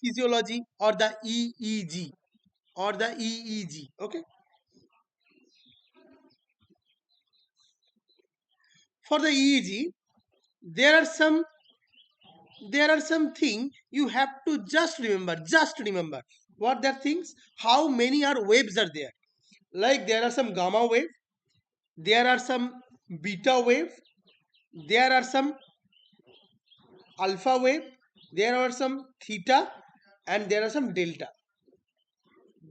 physiology or the EEG or the EEG. Okay. For the EEG, there are some things you have to just remember what that things, how many are waves are there. Like there are some gamma wave, there are some beta wave, there are some alpha wave, there are some theta, and there are some delta.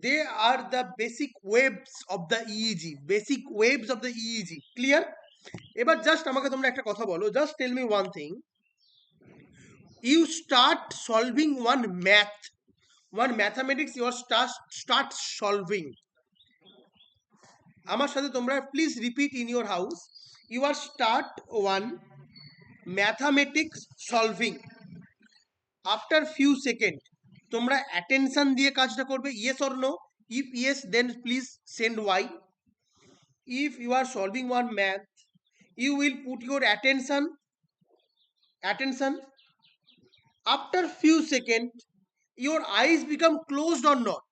They are the basic waves of the EEG, basic waves of the EEG. Clear? এবার just আমাকে তোমরা একটা কথা বলো, just tell me one thing. You start solving one mathematics, you start solving. আমার সাথে তোমরা please repeat in your house. You are start one mathematics solving. After few seconds তোমরা attention দিয়ে কাজটা করবে, yes or no. If yes, then please send y. If you are solving one math, you will put your attention. After few seconds your eyes become closed or not.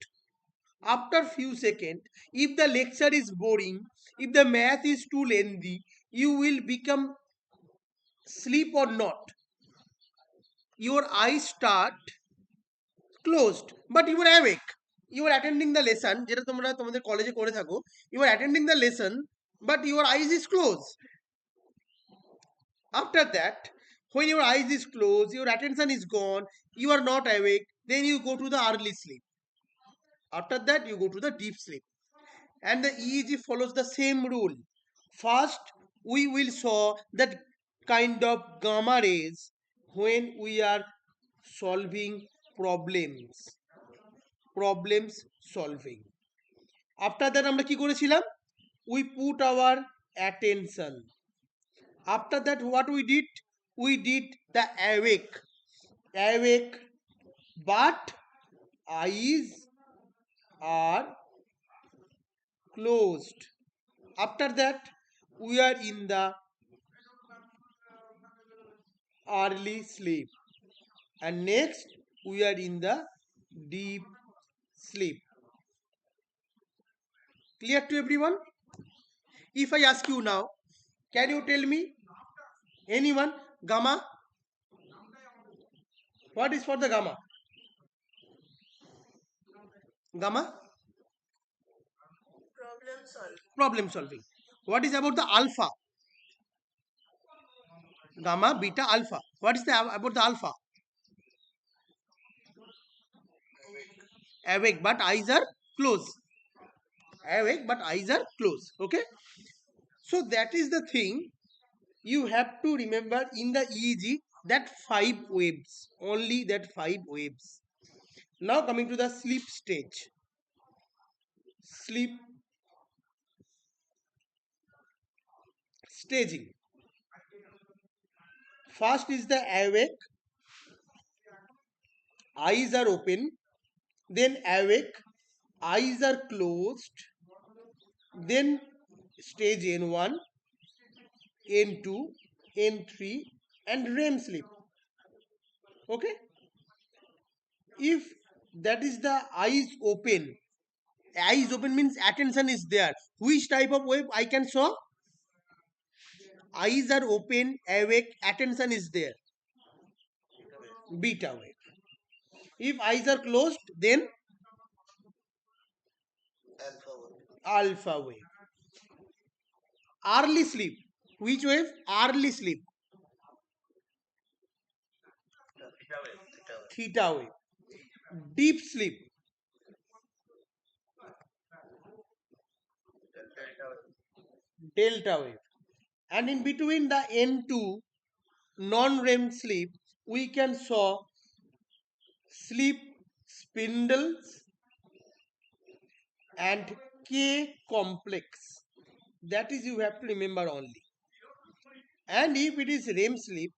After few seconds, if the lecture is boring, if the math is too lengthy, you will become sleep or not. Your eyes start closed, but you are awake. You are attending the lesson, যেটা তোমরা তোমাদের কলেজে করে থাকো. You are attending the lesson, but your eyes is closed. After that, when your eyes is closed, your attention is gone, you are not awake, then you go to the early sleep. After that, you go to the deep sleep. And the EEG follows the same rule. First, we will saw that kind of gamma rays when we are solving problems solving. After that আমরা কি করেছিলাম? We put our attention. After that, what we did? We did the awake, but eyes are closed. After that, we are in the early sleep, and next we are in the deep sleep. Clear to everyone? If I ask you now, can you tell me, anyone, gamma? What is for the gamma? Problem solving. What is about the alpha? Gamma, beta, alpha. What is about the alpha? Awake, but eyes are closed. Okay. So that is the thing you have to remember in the EEG, that 5 waves, only that 5 waves. Now coming to the sleep stage. Sleep staging. First is the awake, eyes are open, then awake, eyes are closed, then stage N1, N2, N3, and REM sleep. Okay. If that is the eyes open means attention is there. Which type of wave I can show? Eyes are open, awake, attention is there. Beta wave. If eyes are closed, then alpha wave. Early sleep. Which wave? Early sleep. Theta wave. Deep sleep. Delta wave. And in between the N2 non-REM sleep, we can saw sleep spindles and K complex. That is, you have to remember only. And if it is REM sleep,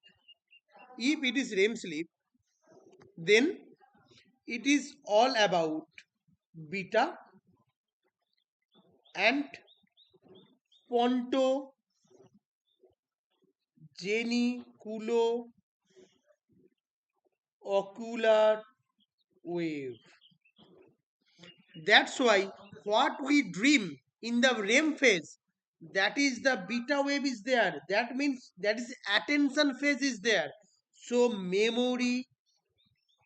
then it is all about beta and ponto geniculo ocular wave. That's why what we dream in the REM phase, that is the beta wave is there. That means that is attention phase is there. So memory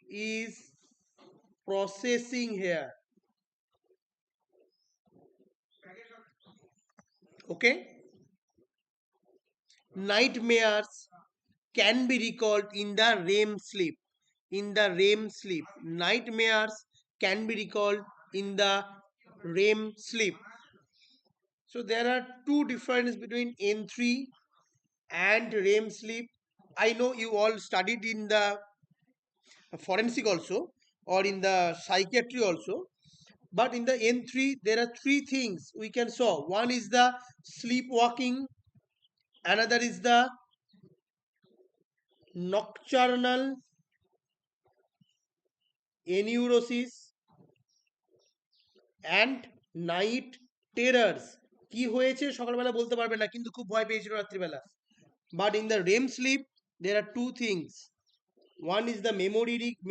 is processing here. Okay. Nightmares can be recalled in the REM sleep. In the REM sleep. Nightmares can be recalled in the REM sleep. So there are two differences between N3 and REM sleep. I know you all studied in the forensic also or in the psychiatry also. But in the N3, there are three things we can solve. One is the sleepwalking, another is the nocturnal aneurosis, and night terrors. কি হয়েছে সকালবেলা বলতে পারবে না, কিন্তু খুব ভয় পেয়েছিল রাত্রিবেলা। But in the RAM slip there are two things. One is the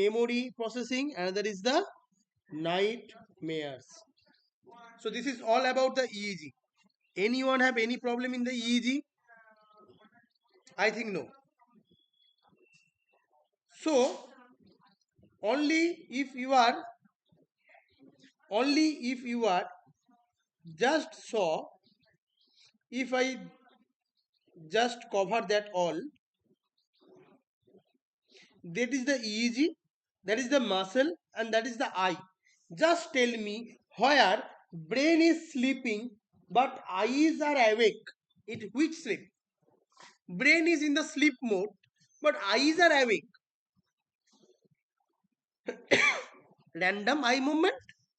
memory processing, another is the nightmares. So this is all about the EEG. Anyone have any problem in the EEG? I think no. So only if you are just saw, if I just cover that all, that is the EEG, that is the muscle, and that is the eye. Just tell me where brain is sleeping but eyes are awake. In which sleep? Brain is in the sleep mode but eyes are awake. Random eye movement.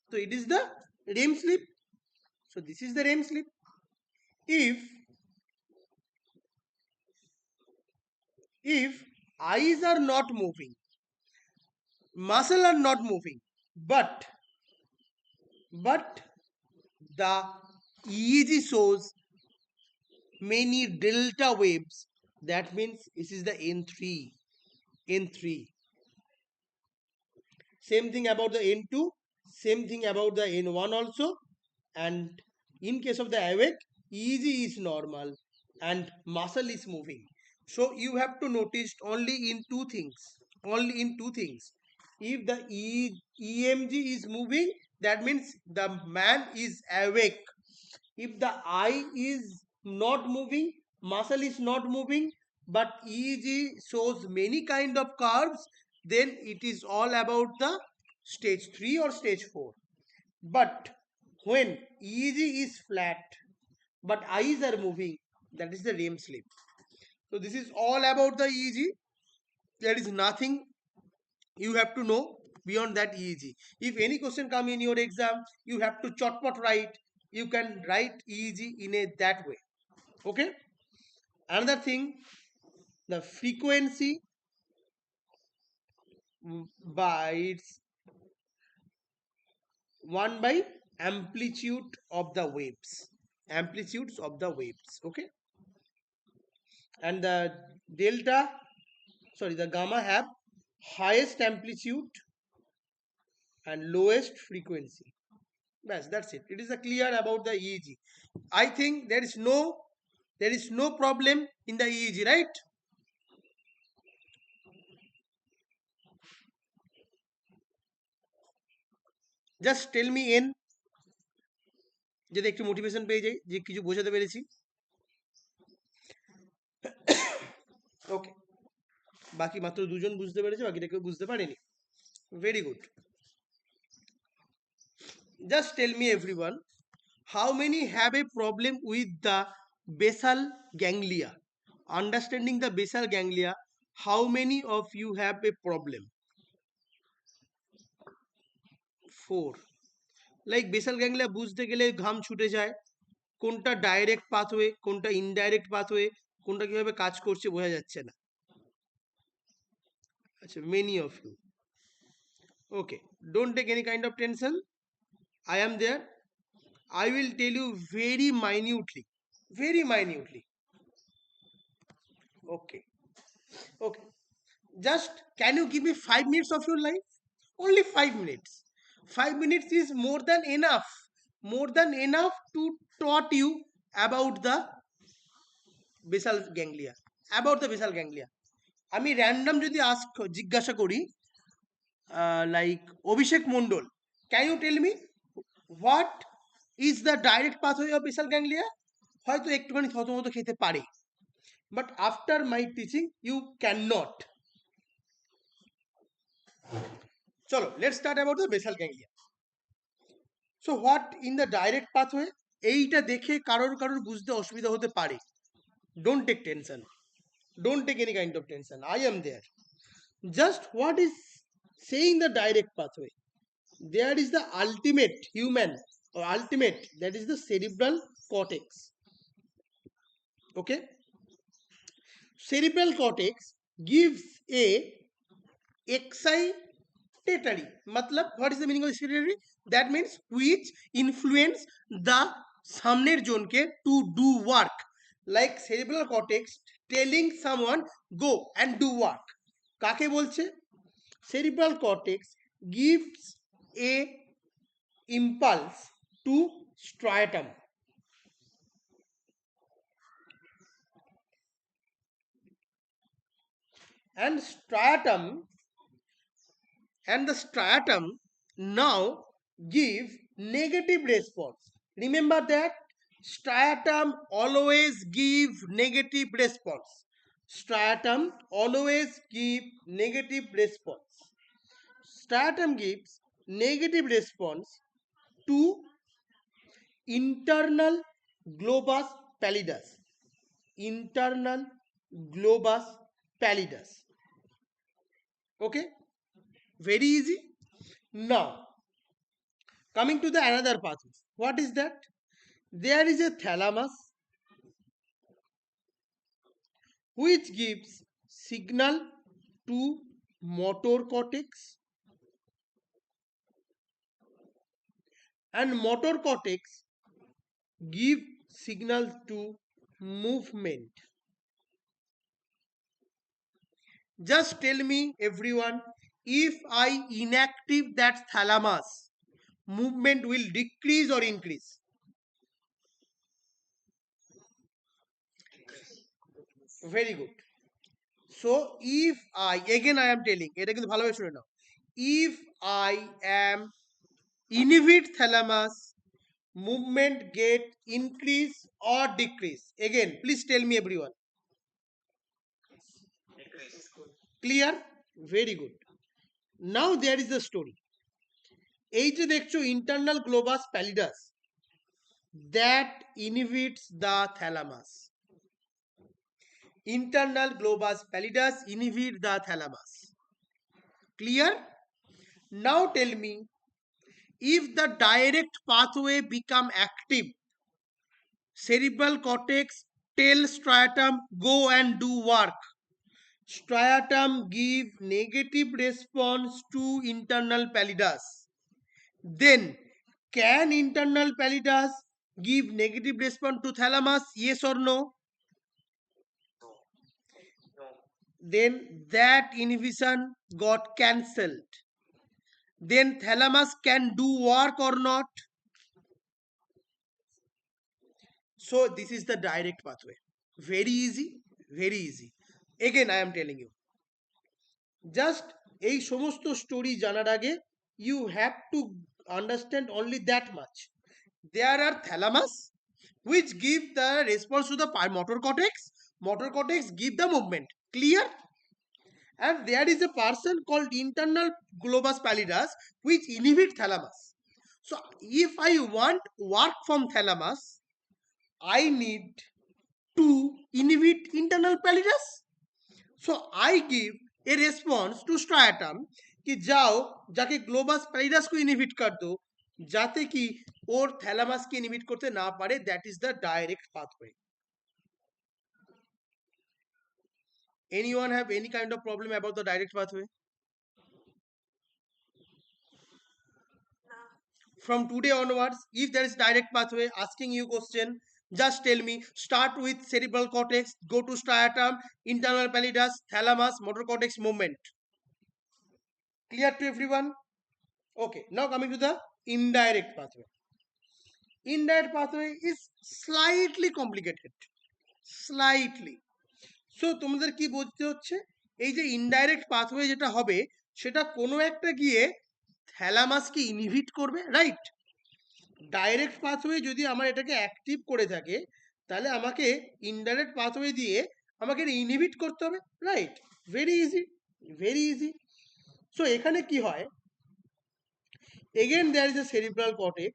So it is the REM sleep. So this is the REM sleep. If eyes are not moving, muscle are not moving, but the EEG shows many delta waves, that means this is the N3. Same thing about the N2, same thing about the N1 also. And in case of the awake, EEG is normal and muscle is moving. So you have to notice only in two things. Only in two things. If the EMG is moving, that means the man is awake. If the eye is not moving, muscle is not moving, but EEG shows many kind of curves, then it is all about the stage 3 or stage 4. But when EEG is flat but eyes are moving, that is the REM sleep. So this is all about the EEG. There is nothing you have to know beyond that EEG. If any question come in your exam, you have to chotpot write. You can write EEG in a that way. Okay. Another thing, the frequency by its one by amplitude of the waves. Amplitudes of the waves. Okay. And the delta, sorry, the gamma have highest amplitude and lowest frequency. Yes, that's it. It is a clear about the EEG. I think there is no problem in the EEG, right? Just tell me in, যাতে একটু motivation পেয়ে যাই যে কিছু বোঝাতে পেরেছি। ওকে, বাকি মাত্র দুজন বুঝতে পেরেছে, বাকিটা কেউ বুঝতে পারেনি। Very good. Just tell me everyone, how many have a problem with the basal ganglia? Understanding the basal ganglia, how many of you have a problem? 4. Like basal ganglia বুঝতে গেলে ঘাম ছুটে যায়, কোনটা ডাইরেক্ট পাথওয়ে, কোনটা indirect pathway, কোনটা কিভাবে কাজ করছে বোঝা যাচ্ছে না। আচ্ছা, many of you. Okay, don't take any kind of tension. I am there. I will tell you very minutely. Very minutely. Okay. Okay. Just can you give me 5 minutes of your life? Only 5 minutes. 5 minutes is more than enough to taught you about the basal ganglia, about the basal ganglia. আমি random যদি জিজ্ঞাসা করি, like Abhishek Mondal, can you tell me what is the direct pathway of basal ganglia, হয়তো একটুখানি থতমত খেতে পারে, but after my teaching you can not. চলো, let's start about the basal ganglia. So what in the direct pathway, এইটা দেখে কারোর কারোর বুঝতে অসুবিধা হতে পারে। Don't take tension, don't take any kind of tension, I am there. Just what is saying the direct pathway, there is the ultimate human or ultimate, that is the cerebral cortex. Okay, cerebral cortex gives a excitatory, matlab what is the meaning of excitatory, that means which influence the samner zone ke to do work, like cerebral cortex telling someone go and do work, kake bolche, cerebral cortex gives a impulse to striatum, and the striatum now give negative response. Remember that striatum always give negative response, striatum always give negative response, striatum gives negative response to internal globus pallidus, internal globus pallidus. Okay, very easy. Now coming to the another pathway, what is that, there is a thalamus which gives signal to motor cortex, and motor cortex give signal to movement. Just tell me everyone, if I inactive that thalamus, movement will decrease or increase? Very good. So if I, again I am telling, এটা কিন্তু ভালোভাবে শুনে নাও, if I am inhibit thalamus, movement get increase or decrease? Again please tell me everyone. Clear? Very good. Now there is the story. এই যে দেখছো internal globus pallidus, that inhibits the thalamus, internal globus pallidus inhibit the thalamus. Clear? Now tell me, if the direct pathway become active, cerebral cortex tell striatum go and do work, striatum give negative response to internal pallidus, then can internal pallidus give negative response to thalamus, yes or no? Then that inhibition got cancelled, then thalamus can do work or not? So this is the direct pathway. Very easy, very easy. Again I am telling you, just এই সমস্ত story জানার আগে you have to understand only that much. There are thalamus which give the response to the motor cortex, motor cortex give the movement. Clear? And there is a person called internal globus pallidus which inhibit thalamus. So if I want work from thalamus, I need to inhibit internal pallidus. So I give a response to striatum कि जाओ जाके ग्लोबास पैलिडास को inhibit कर दो, जाते कि और thalamus के इनहिबिट करते ना पारे. That is the direct pathway. Anyone have any kind of problem about the direct pathway? From today onwards, if there is direct pathway asking you question, just tell me. Start with cerebral cortex, go to striatum, internal pallidus, thalamus, motor cortex movement. Clear to everyone? Okay, now coming to the indirect pathway. Indirect pathway is slightly complicated. Slightly. So তোমাদের কি বলতে হচ্ছে, এই যে indirect pathway যেটা হবে সেটা কোনো একটা গিয়ে থ্যালামাসকে ইনহিবিট করবে, রাইট? ডাইরেক্ট পাথওয়ে যদি আমার এটাকে অ্যাক্টিভ করে থাকে তাহলে আমাকে ইনডাইরেক্ট পাথওয়ে দিয়ে আমাকে ইনহিবিট করতে হবে, right? Very easy, very easy. So এখানে কি হয়, again there is a cerebral cortex,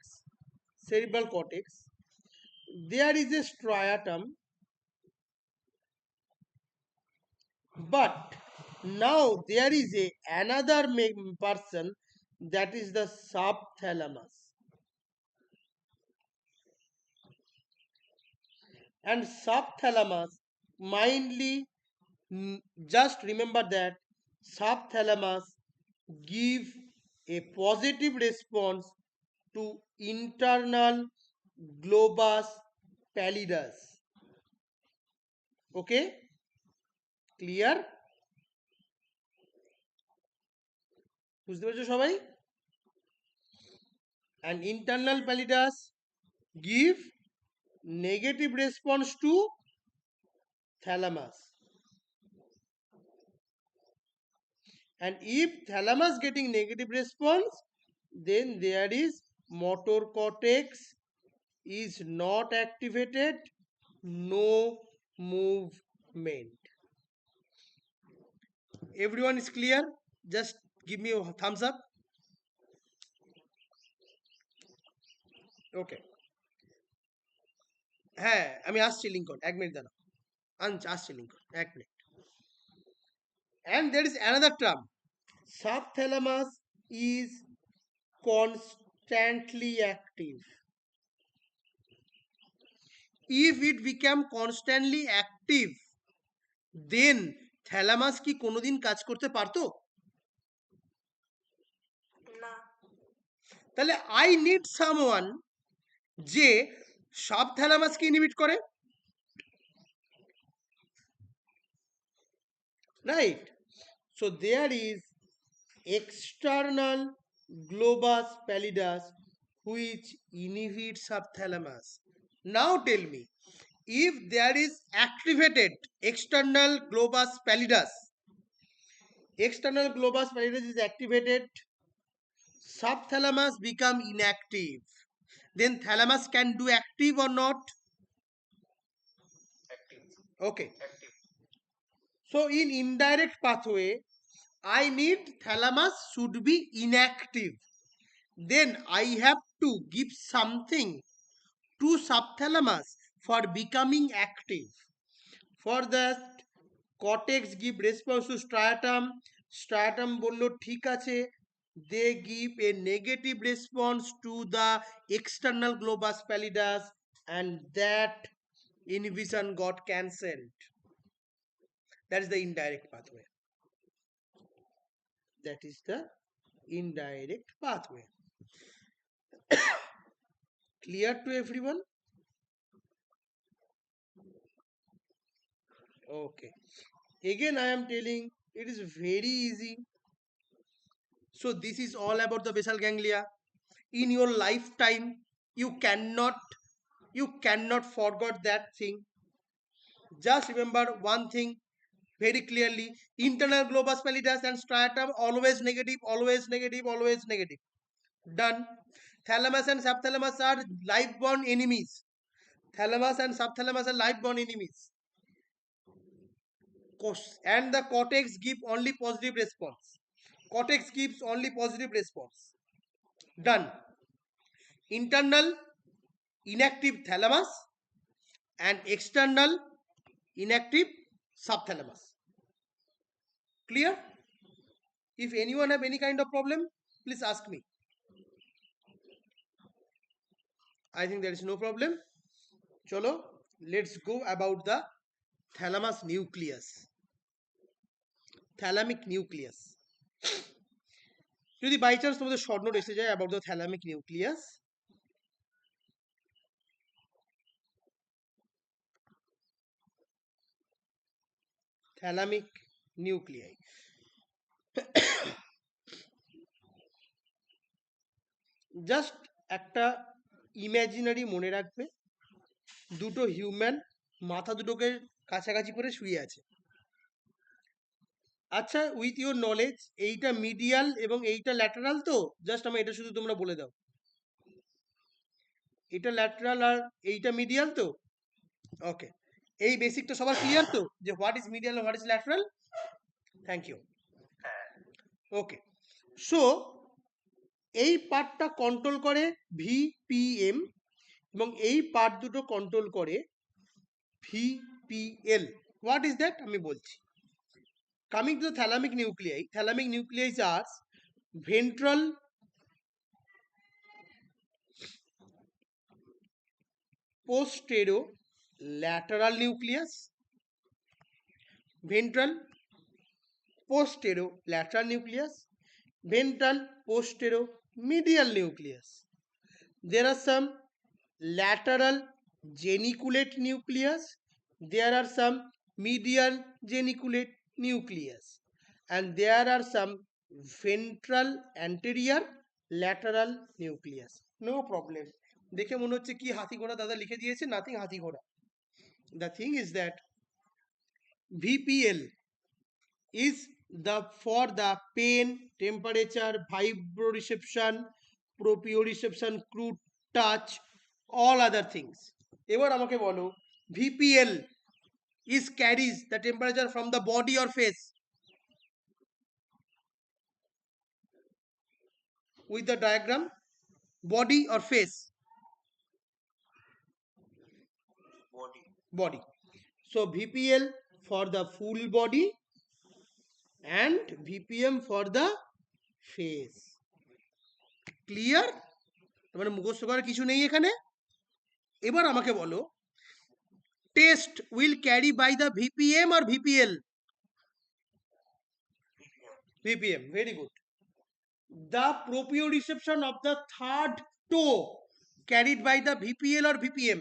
there is a striatum, but now there is a another person, that is the subthalamus. And subthalamus, mindly, just remember that subthalamus give a positive response to internal globus pallidus. Okay, clear? বুঝতে পেরেছো সবাই? And internal pallidus give negative response to thalamus. And if thalamus getting negative response, then there is motor cortex is not activated, no movement. Everyone is clear? Just give me a thumbs up. Okay. হ্যাঁ আমি আসছি Lincoln, 1 minute দাঁড়াও, আসছি Lincoln, 1 minute. And there is another term, subthalamus is constantly active. If it become constantly active, then thalamus কি কোনোদিন কাজ করতে পারতো? না। তাহলে I need someone যে subthalamusকে ইনহিবিট করে, right? So there is external globus pallidus which inhibits subthalamus. Now tell me, if there is activated external globus pallidus is activated, subthalamus become inactive, then thalamus can do active or not? Okay, so in indirect pathway I need thalamus should be inactive, then I have to give something to subthalamus for becoming active. For that, cortex give response to striatum বলল ঠিক আছে, they give a negative response to the external globus pallidus, and that inhibition got cancelled. That is the indirect pathway. That is the indirect pathway. Clear to everyone? Okay. Again I am telling, it is very easy. So this is all about the basal ganglia. In your lifetime you cannot forget that thing. Just remember one thing very clearly, internal globus pallidus and striatum always negative, always negative, always negative. Done. Thalamus and subthalamus are life born enemies. Thalamus and subthalamus are life born enemies. And the cortex give only positive response. Cortex gives only positive response. Done. Internal inactive thalamus and external inactive subthalamus. Clear? If anyone have any kind of problem, please ask me. I think there is no problem. Cholo, let's go about the thalamus nucleus. Thalamic nucleus. যদি by chance তোমাদের short note এসে যায় about the thalamic nucleus, thalamic nuclei. Just একটা imaginary মনে রাখবে, দুটো human মাথা দুটোকে কাছাকাছি করে শুয়ে আছে। আচ্ছা, উইথ ইউর নলেজ এইটা মিডিয়াল এবং এইটা ল্যাটারাল তো? জাস্ট আমি এটা শুধু তোমরা বলে দাও, এটা ল্যাটারাল আর এইটা মিডিয়াল তো? ওকে, এই বেসিকটা সবার ক্লিয়ার তো, যে হোয়াট ইজ মিডিয়াল আর what is lateral? Thank you. Okay, so এই পার্টটা কন্ট্রোল করে ভিপিএম এবং এই পার্ট দুটো কন্ট্রোল করে ভিপিএল। হোয়াট ইজ দ্যাট আমি বলছি। Coming to the thalamic nuclei are ventral, posterolateral nucleus, ventral posterolateral nucleus, ventral posteromedial nucleus. There are some lateral geniculate nucleus, there are some medial geniculate nucleus, and there are some ventral anterior lateral nucleus. No problem. দেখে মনে হচ্ছে কি হাতি ঘোড়া দাদা লিখে দিয়েছে, nothing হাতি ঘোড়া। The thing is that VPL is the for the pain, temperature, vibroreception, proprioception, crude touch, all other things. এবার আমাকে বলো, VPL is carries the temperature from the body or face? With the diagram, body or face? Body. So VPL for the full body and VPM for the face. Clear? মানে মুখস্থ করার কিছু নেই এখানে। এবার আমাকে বলো, test will carry by the VPM আর VPL? VPM, very good. The proprioception of the third toe carried by the VPL or VPM?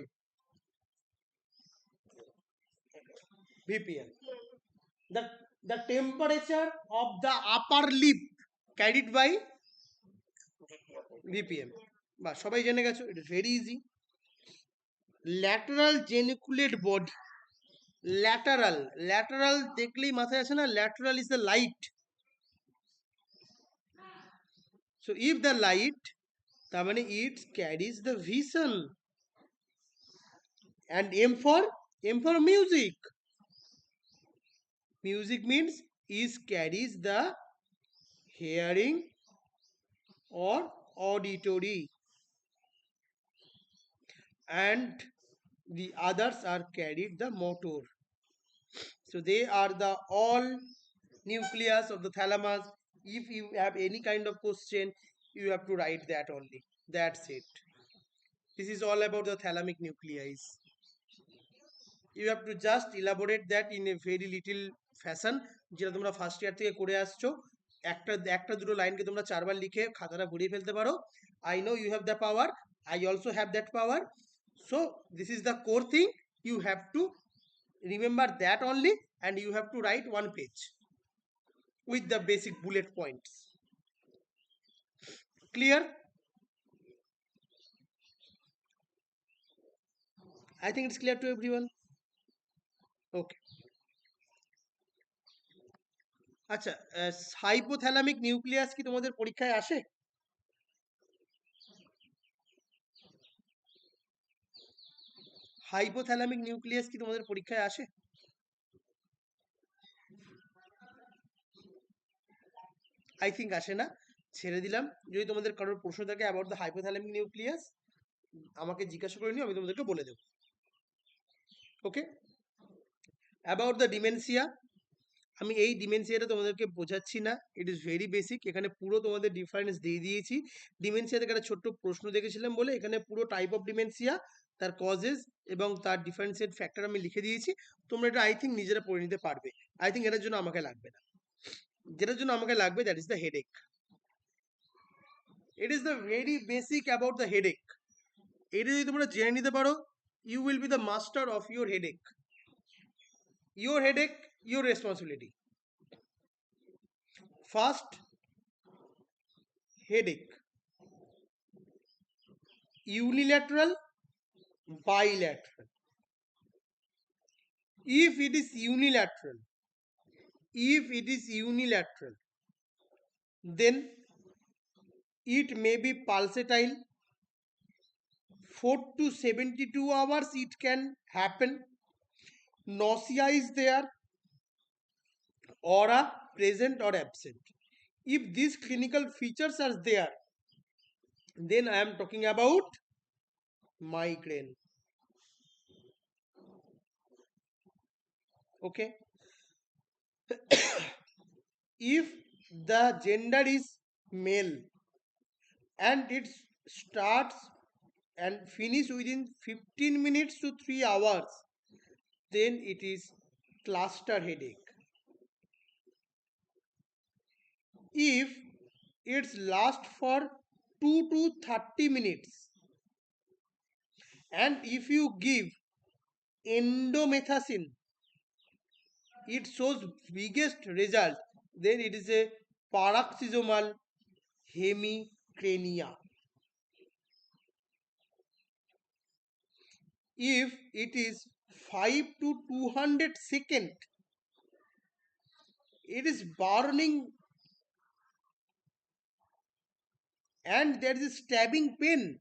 VPM. The temperature of the upper lip carried by VPM. বা সবাই জেনে গেছো, it is very easy. Lateral geniculate body. Lateral দেখলেই মাথায় আসে না, lateral is the light. So if the light, তার মানে it carries the vision. And M for music. Music means is carries the hearing or auditory, and the others are carried the motor. So they are the all nucleus of the thalamus. If you have any kind of question, you have to write that only. That's it. This is all about the thalamic nuclei. You have to just elaborate that in a very little fashion, যেটা তোমরা first year থেকে করে আসছো। একটা দুটো লাইনকে তোমরা চারবার লিখে খাতাটা ভরিয়ে ফেলতে পারো। I know you have the power, I also have that power. So this is the core thing. You have to remember that only, and you have to write one page with the basic bullet points. Clear? I think it's clear to everyone. Okay. আচ্ছা, hypothalamic nucleus কি তোমাদের পরীক্ষায় আসে? Hypothalamic nucleus কি তোমাদের পরীক্ষায় আসে? I think আসে না, ছেড়ে দিলাম। যদি তোমাদের কারোর প্রশ্ন থাকে অ্যাবাউট দ্য হাইপোথ্যালামিক নিউক্লিয়াস, আমাকে জিজ্ঞাসা করে নিও, আমি তোমাদেরকে বলে দেবো। ওকে, অ্যাবাউট দ্য ডিমেনশিয়া, আমি এই ডিমেনশিয়াটা তোমাদেরকে বোঝাচ্ছি না, ইট ইজ ভেরি বেসিক। এখানে পুরো তোমাদের ডিফারেন্স দিয়ে দিয়েছি। ডিমেনশিয়া থেকে একটা ছোট্ট প্রশ্ন দেখেছিলাম বলে এখানে পুরো টাইপ অফ ডিমেনশিয়া, তার কজেস এবং তার ডিফারেন্সিয়েট ফ্যাক্টর আমি লিখে দিয়েছি। তোমরা এটা আই থিঙ্ক নিজেরা পড়ে নিতে পারবে। আই থিঙ্ক এটার জন্য আমাকে লাগবে না। যেটার জন্য আমাকে লাগবে, that is the headache. It is the very basic about the headache. এটা যদি তোমরা জেনে নিতে পারো, you will be the master of your headache. Your headache, your responsibility. First, headache. unilateral, bilateral. If it is unilateral, then it may be pulsatile. 4 to 72 hours it can happen. Nausea is there, aura present or absent. If these clinical features are there, then I am talking about migraine. Okay. If the gender is male and it starts and finish within 15 minutes to 3 hours, then it is cluster headache. If it's last for 2 to 30 minutes and if you give endomethacin, it shows biggest result, then it is a paroxysmal hemicrania. If it is 5 to 200 second, it is burning and there is a stabbing pain,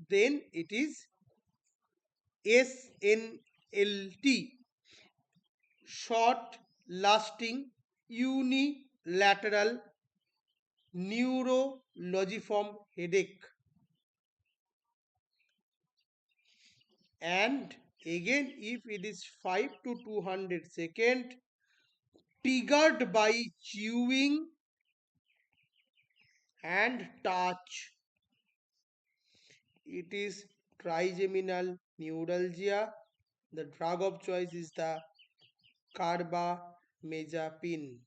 then it is SNLT, short lasting unilateral neurologiform headache. And again, if it is 5 to 200 second, triggered by chewing and touch, it is trigeminal neuralgia. The drug of choice is the carbamazepine.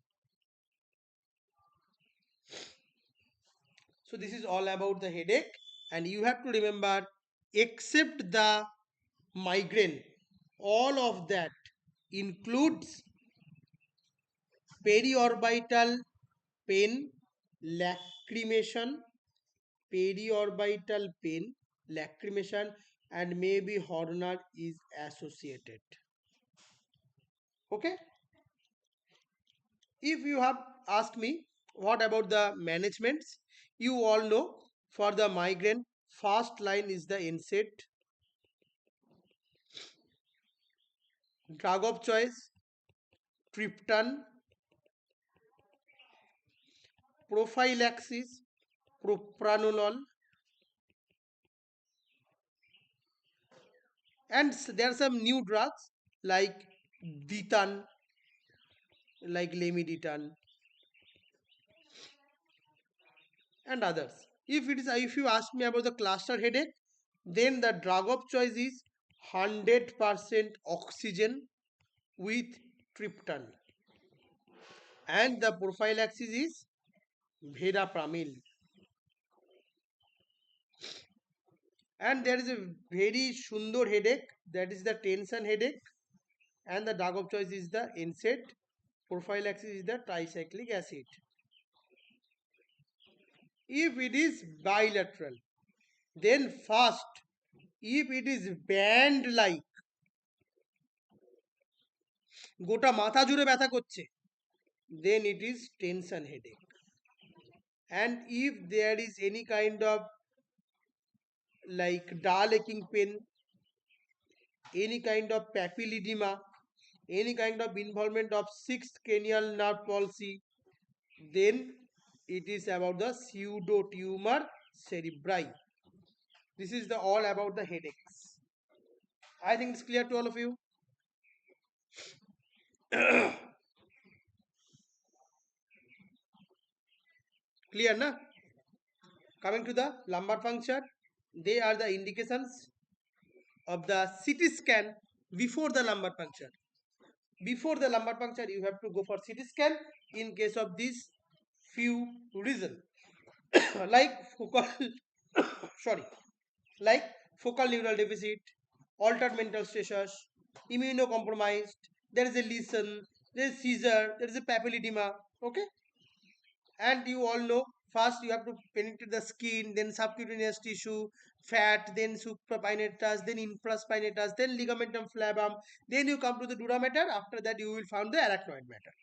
So this is all about the headache, and you have to remember, except the migraine, all of that includes periorbital pain, lacrimation, periorbital pain, lacrimation, and maybe Horner is associated. Okay. If you have asked me what about the managements, you all know for the migraine, first line is the NSAID, drug of choice, triptan, prophylaxis, propranolol, and there are some new drugs like ditan, like lamivudine, and others. If you ask me about the cluster headache, then the drug of choice is 100% oxygen with triptan, and the prophylaxis is verapamil. And there is a very sundor headache, that is the tension headache, and the drug of choice is the NSAID. Prophylaxis is the tricyclic acid. If it is bilateral, then first, if it is band like, গোটা মাথা জুড়ে ব্যথা করছে, then it is tension headache. And if there is any kind of like dull aching pain, any kind of papilledema, any kind of involvement of sixth cranial nerve palsy, then it is about the pseudotumor cerebri. This is the all about the headaches. I think it's clear to all of you. Clear, na? Coming to the lumbar puncture, they are the indications of the CT scan before the lumbar puncture. Before the lumbar puncture, you have to go for CT scan in case of these few reasons. Like focal sorry, like focal neural deficit, altered mental status, immunocompromised, there is a lesion, there is seizure, there is a papilledema. Okay, and you all know First, you have to penetrate the skin, then subcutaneous tissue, fat, then supraspinatus, then infraspinatus, then ligamentum flavum. Then you come to the dura mater. After that, you will find the arachnoid matter.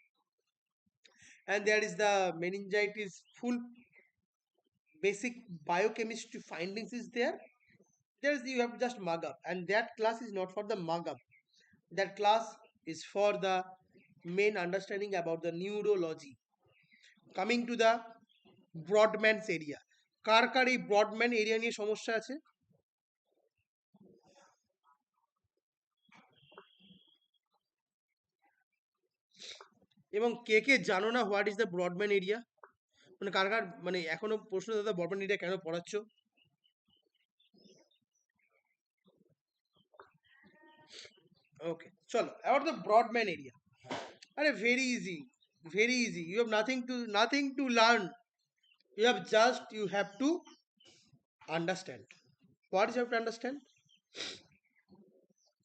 And there is the meningitis full basic biochemistry findings is there. There's you have to just mug up, and that class is not for the mug up. That class is for the main understanding about the neurology. Coming to the Brodmann's area, কার কার এই Brodmann area নিয়ে সমস্যা আছে? এবং কে কে জানো না what is the ব্রডম্যান area? মানে কার কার মানে এখনো প্রশ্ন, দাদা ব্রডম্যান এরিয়া কেন পড়াচ্ছ? ওকে, চলো অ্যাবাউট দ্য ব্রডম্যান এরিয়া। আরে very easy, very easy. You have nothing to learn. You have to understand. What is you have to understand?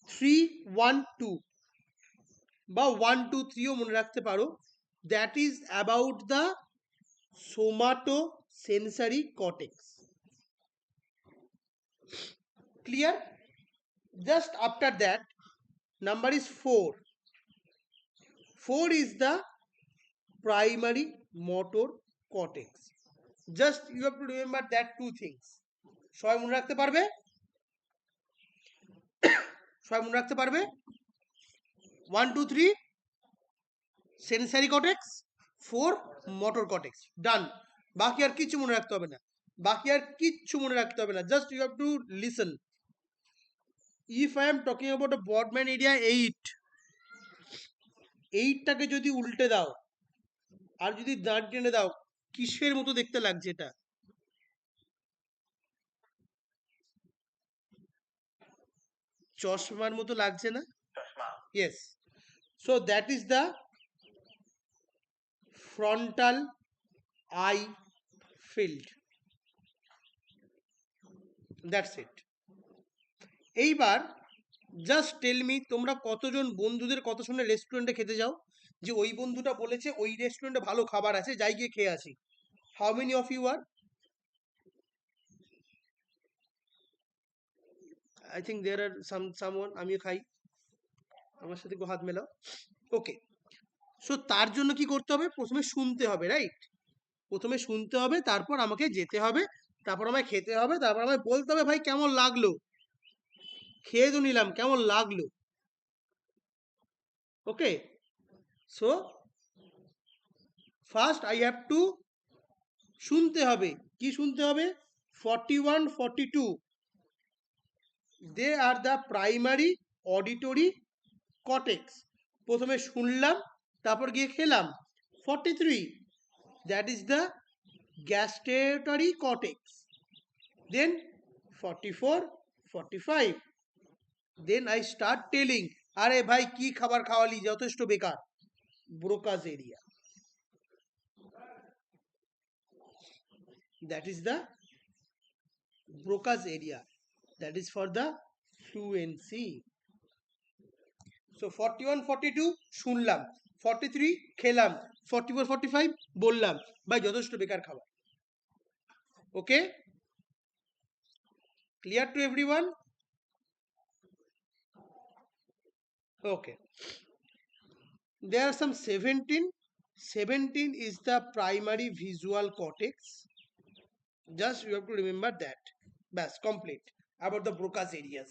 3-1-2 বা 1-2-3ও মনে রাখতে পারো। That is about the somatosensory cortex. Clear? Just after that, number is 4. 4 is the primary motor cortex. Just you have to remember that two things. সবাই মনে রাখতে পারবে? সবাই মনে রাখতে পারবে? 1 2 3 সেন্সারি কর্টেক্স, 4 মোটর কর্টেক্স, ডান। বাকি আর কিছু মনে রাখতে হবে না, বাকি আর কিচ্ছু মনে রাখতে হবে না। Just you have to listen. If I am talking about a Brodmann area 8, 8টাকে যদি উল্টে দাও আর যদি দাঁড় টেনে দাও, কিসের মতো দেখতে লাগছে এটা? চশমার মতো লাগছে না? Yes. So that is the frontal I felt. That's it. এইবার জাস্ট টেল মি, তোমরা কতজন বন্ধুদের কথা শুনে রেস্টুরেন্টে খেতে যাও যে ওই বন্ধুটা বলেছে ওই রেস্টুরেন্টে ভালো খাবার আছে, যাই গিয়ে খেয়ে আসি? How many of you are? I think there are someone. আমিও খাই, আমার সাথে একটু হাত মেলাও। ওকে, সো তার জন্য কি করতে হবে? প্রথমে শুনতে হবে, রাইট? প্রথমে শুনতে হবে, তারপর আমাকে যেতে হবে, তারপর আমায় খেতে হবে, তারপর আমায় বলতে হবে ভাই কেমন লাগলো। খেয়ে তো নিলাম, কেমন লাগলো? Okay, so first I have to শুনতে হবে। কি শুনতে হবে? 41 42 they are the primary auditory cortex. প্রথমে শুনলাম, তারপর গিয়ে খেলাম। 43 that is the gustatory cortex. Then 44 45 then I start telling, আরে ভাই কি খাবার খাওয়ালি, যথেষ্ট বেকার। Broca's area, that is the Broca's area, that is for the fluency. So 41 42 শুনলাম, 43 খেলাম, 44 45 বললাম, ভাই যথেষ্ট বেকার খাবার। ওকে, clear to everyone? Okay, there are some 17 is the primary visual cortex. Just you have to remember that. Bas, complete about the Broca's areas.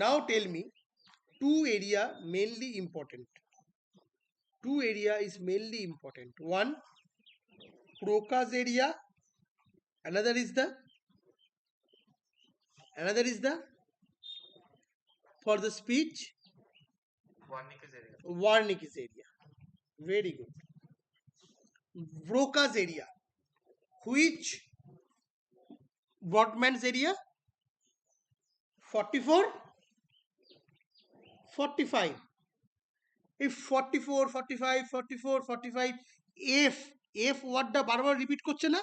Now tell me, two area mainly important. Two area is mainly important. One, Broca's area. Another is the for the speech, Warnicke's area. Very good. Broca's area. Which Brodmann's area? 44 45. If 44 45 44 45 F ওয়ার্ডটা বারবার repeat করছে না?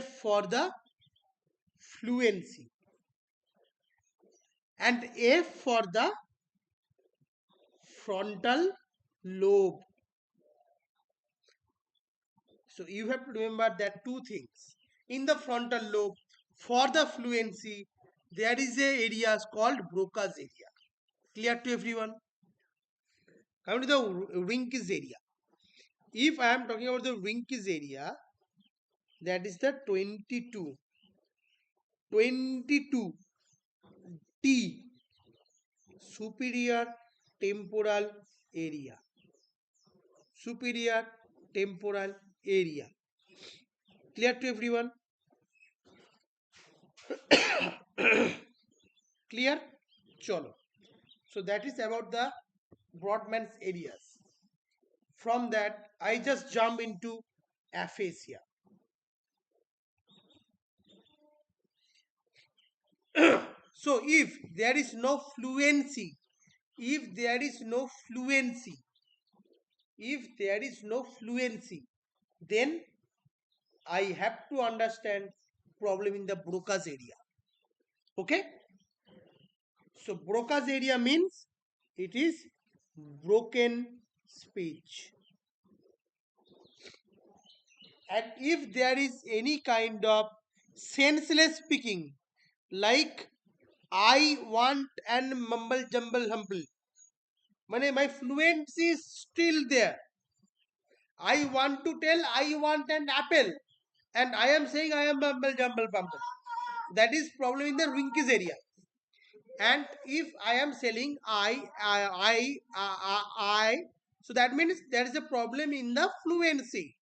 F for the fluency and F for the frontal lobe. So you have to remember that two things. In the frontal lobe, for the fluency, there is a area called Broca's area. Clear to everyone? Coming to the Rinkies area. If I am talking about the Rinkies area, that is the 22 T, superior temporal area. Superior temporal area. Clear to everyone? Clear? Cholo. So that is about the Brodmann's areas. From that, I just jump into aphasia. So if there is no fluency, if there is no fluency, if there is no fluency, then I have to understand problem in the Broca's area. Okay? So Broca's area means it is broken speech. And if there is any kind of senseless speaking, like I want and mumble jumble humble, my fluency is still there. I want to tell I want an apple, and I am saying I am mumble jumble bumble. That is problem in the Rinkies area. And if I am selling I, so that means there is a problem in the fluency.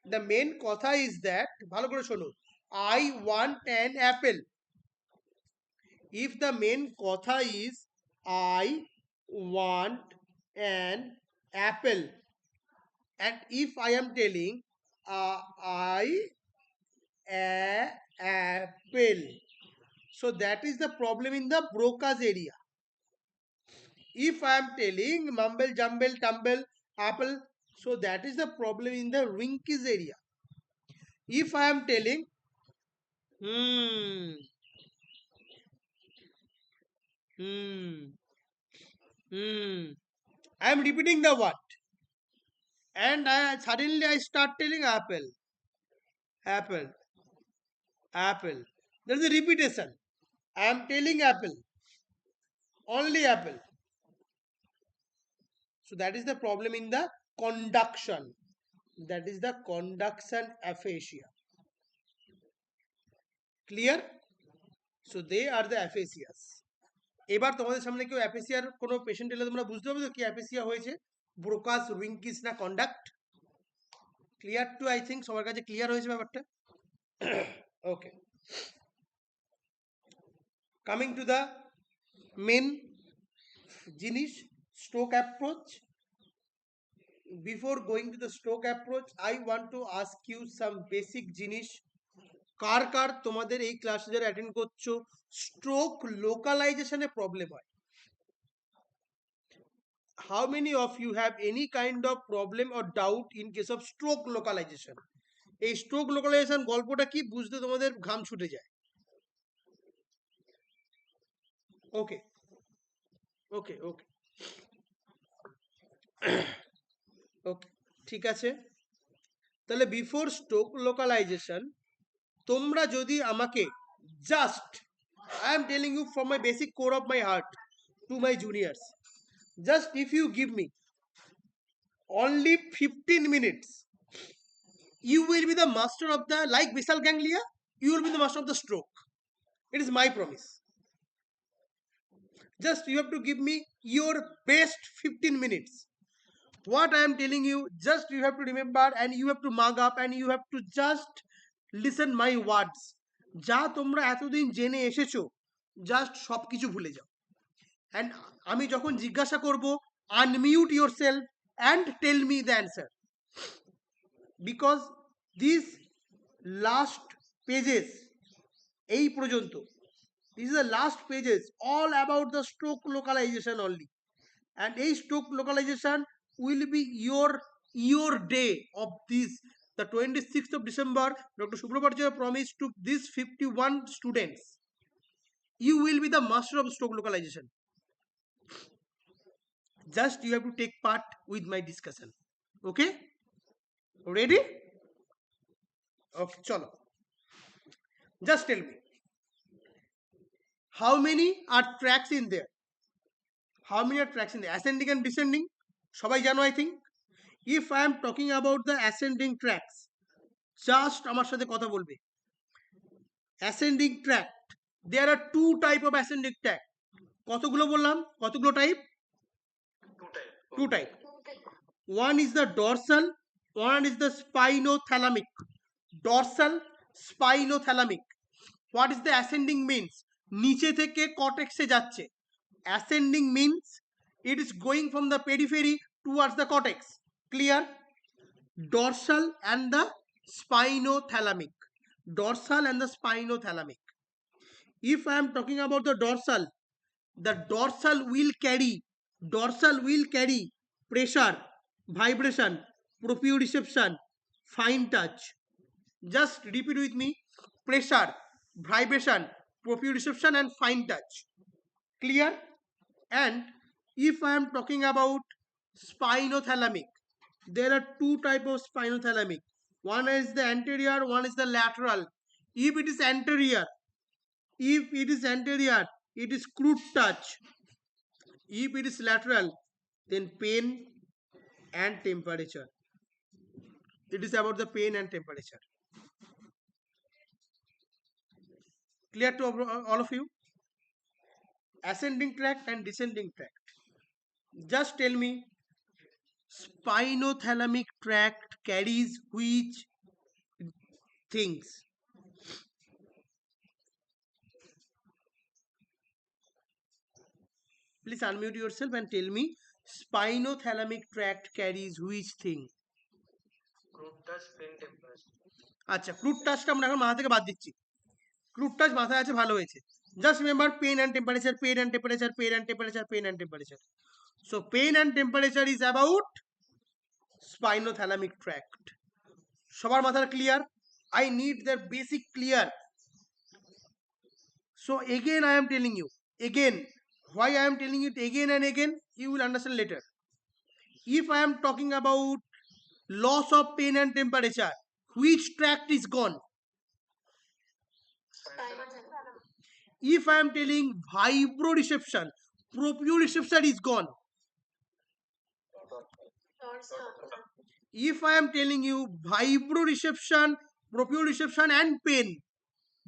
The main কথা is that ভালো করে শোনো, I want an apple. If the main কথা is I want an apple, and if I am telling I apple, so that is the problem in the Broca's area. If I am telling mumble jumble tumble apple, so that is the problem in the Rinkies area. If I am telling hmm hmm I am repeating the word, and suddenly I start telling apple, apple, apple. There is a repetition. I am telling apple, only apple. So that is the problem in the conduction. That is the conduction aphasia. Clear? So they are the aphasias. এবার তোমাদের সামনে কেউ অ্যাপেসিয়ার কোনো patient এলে তোমরা বুঝতে পারবে তো কি অ্যাপেসিয়া হয়েছে, ব্রোকাস রিঙ্কিস না conduct. Clear to? I think সবার কাছে ক্লিয়ার হয়েছে ব্যাপারটা। Okay, coming to the main জিনিস, stroke approach. Before going to the stroke approach, I want to ask you some basic জিনিস। কার কার তোমাদের এই ক্লাসে যারা অ্যাটেন্ড করছো স্ট্রোক লোকালাইজেশনে প্রবলেম হয়? How many of you have any kind of problem or doubt in case of stroke localization? এই stroke localization গল্পটা কি বুঝতে তোমাদের ঘাম ছুটে যায়? ওকে ওকে ওকে ওকে, ঠিক আছে। তাহলে বিফোর স্ট্রোক লোকালাইজেশন তোমরা যদি আমাকে just, I am telling you from my basic core of my heart to my juniors, just if you give me only 15 minutes, you will be the master of the, like basal ganglia, you will be the master of the stroke. It is my promise. Just you have to give me your best 15 minutes. What I am telling you, just you have to remember and you have to mug up and you have to just listen my words. যা তোমরা এতদিন জেনে এসেছো just সব কিছু ভুলে যাও। And আমি যখন জিজ্ঞাসা করব, unmute yourself and tell me the answer, because these last pages এই পর্যন্ত, these are the last pages all about the stroke localization only, and a stroke localization will be your day of this, the 26th of December. Dr. Subramanian promised to these 51 students, you will be the master of stroke localization. Just you have to take part with my discussion. Okay, Ready? Okay, chalo. Just tell me, how many are tracks in there? How many are tracks in there? Ascending and descending, সবাই জানো I think. If I am talking about the ascending tracks, just আমার সাথে কথা বলবে। Ascending track, there are two type of ascending track. কতগুলো বললাম? কতগুলো type? Two type. One is the dorsal, one is the spinothalamic. Dorsal, spinothalamic. What is the ascending means? নিচে থেকে কর্টেক্সে যাচ্ছে। Ascending means it is going from the periphery towards the cortex. Clear? Dorsal and the spinothalamic. Dorsal and the spinothalamic. If I am talking about the dorsal will carry pressure, vibration, proprioception, fine touch. Just repeat with me: pressure, vibration, proprioception and fine touch. Clear? And if I am talking about spinothalamic, there are two types of spinothalamic. One is the anterior, one is the lateral. If it is anterior, it is crude touch. If it is lateral, then pain and temperature. It is about the pain and temperature. Clear to all of you? Ascending tract and descending tract. Just tell me, spinothalamic tract carries which things? Please unmute yourself and tell me, spinothalamic tract carries which thing? আচ্ছা, crude টাচটা আমরা এখন মাথা থেকে বাদ দিচ্ছি। Crude touch মাথায় আছে, ভালো হয়েছে। Just remember pain and temperature, pain and temperature, pain and temperature, pain and temperature. So pain and temperature is about spinothalamic tract. সবার মাথার clear? I need their basic clear. So again I am telling you, again, why I am telling it again and again, you will understand later. If I am talking about loss of pain and temperature, which tract is gone? If I am telling vibroreception, proprioception is gone. If I am telling you vibroreception, proprioception and pain,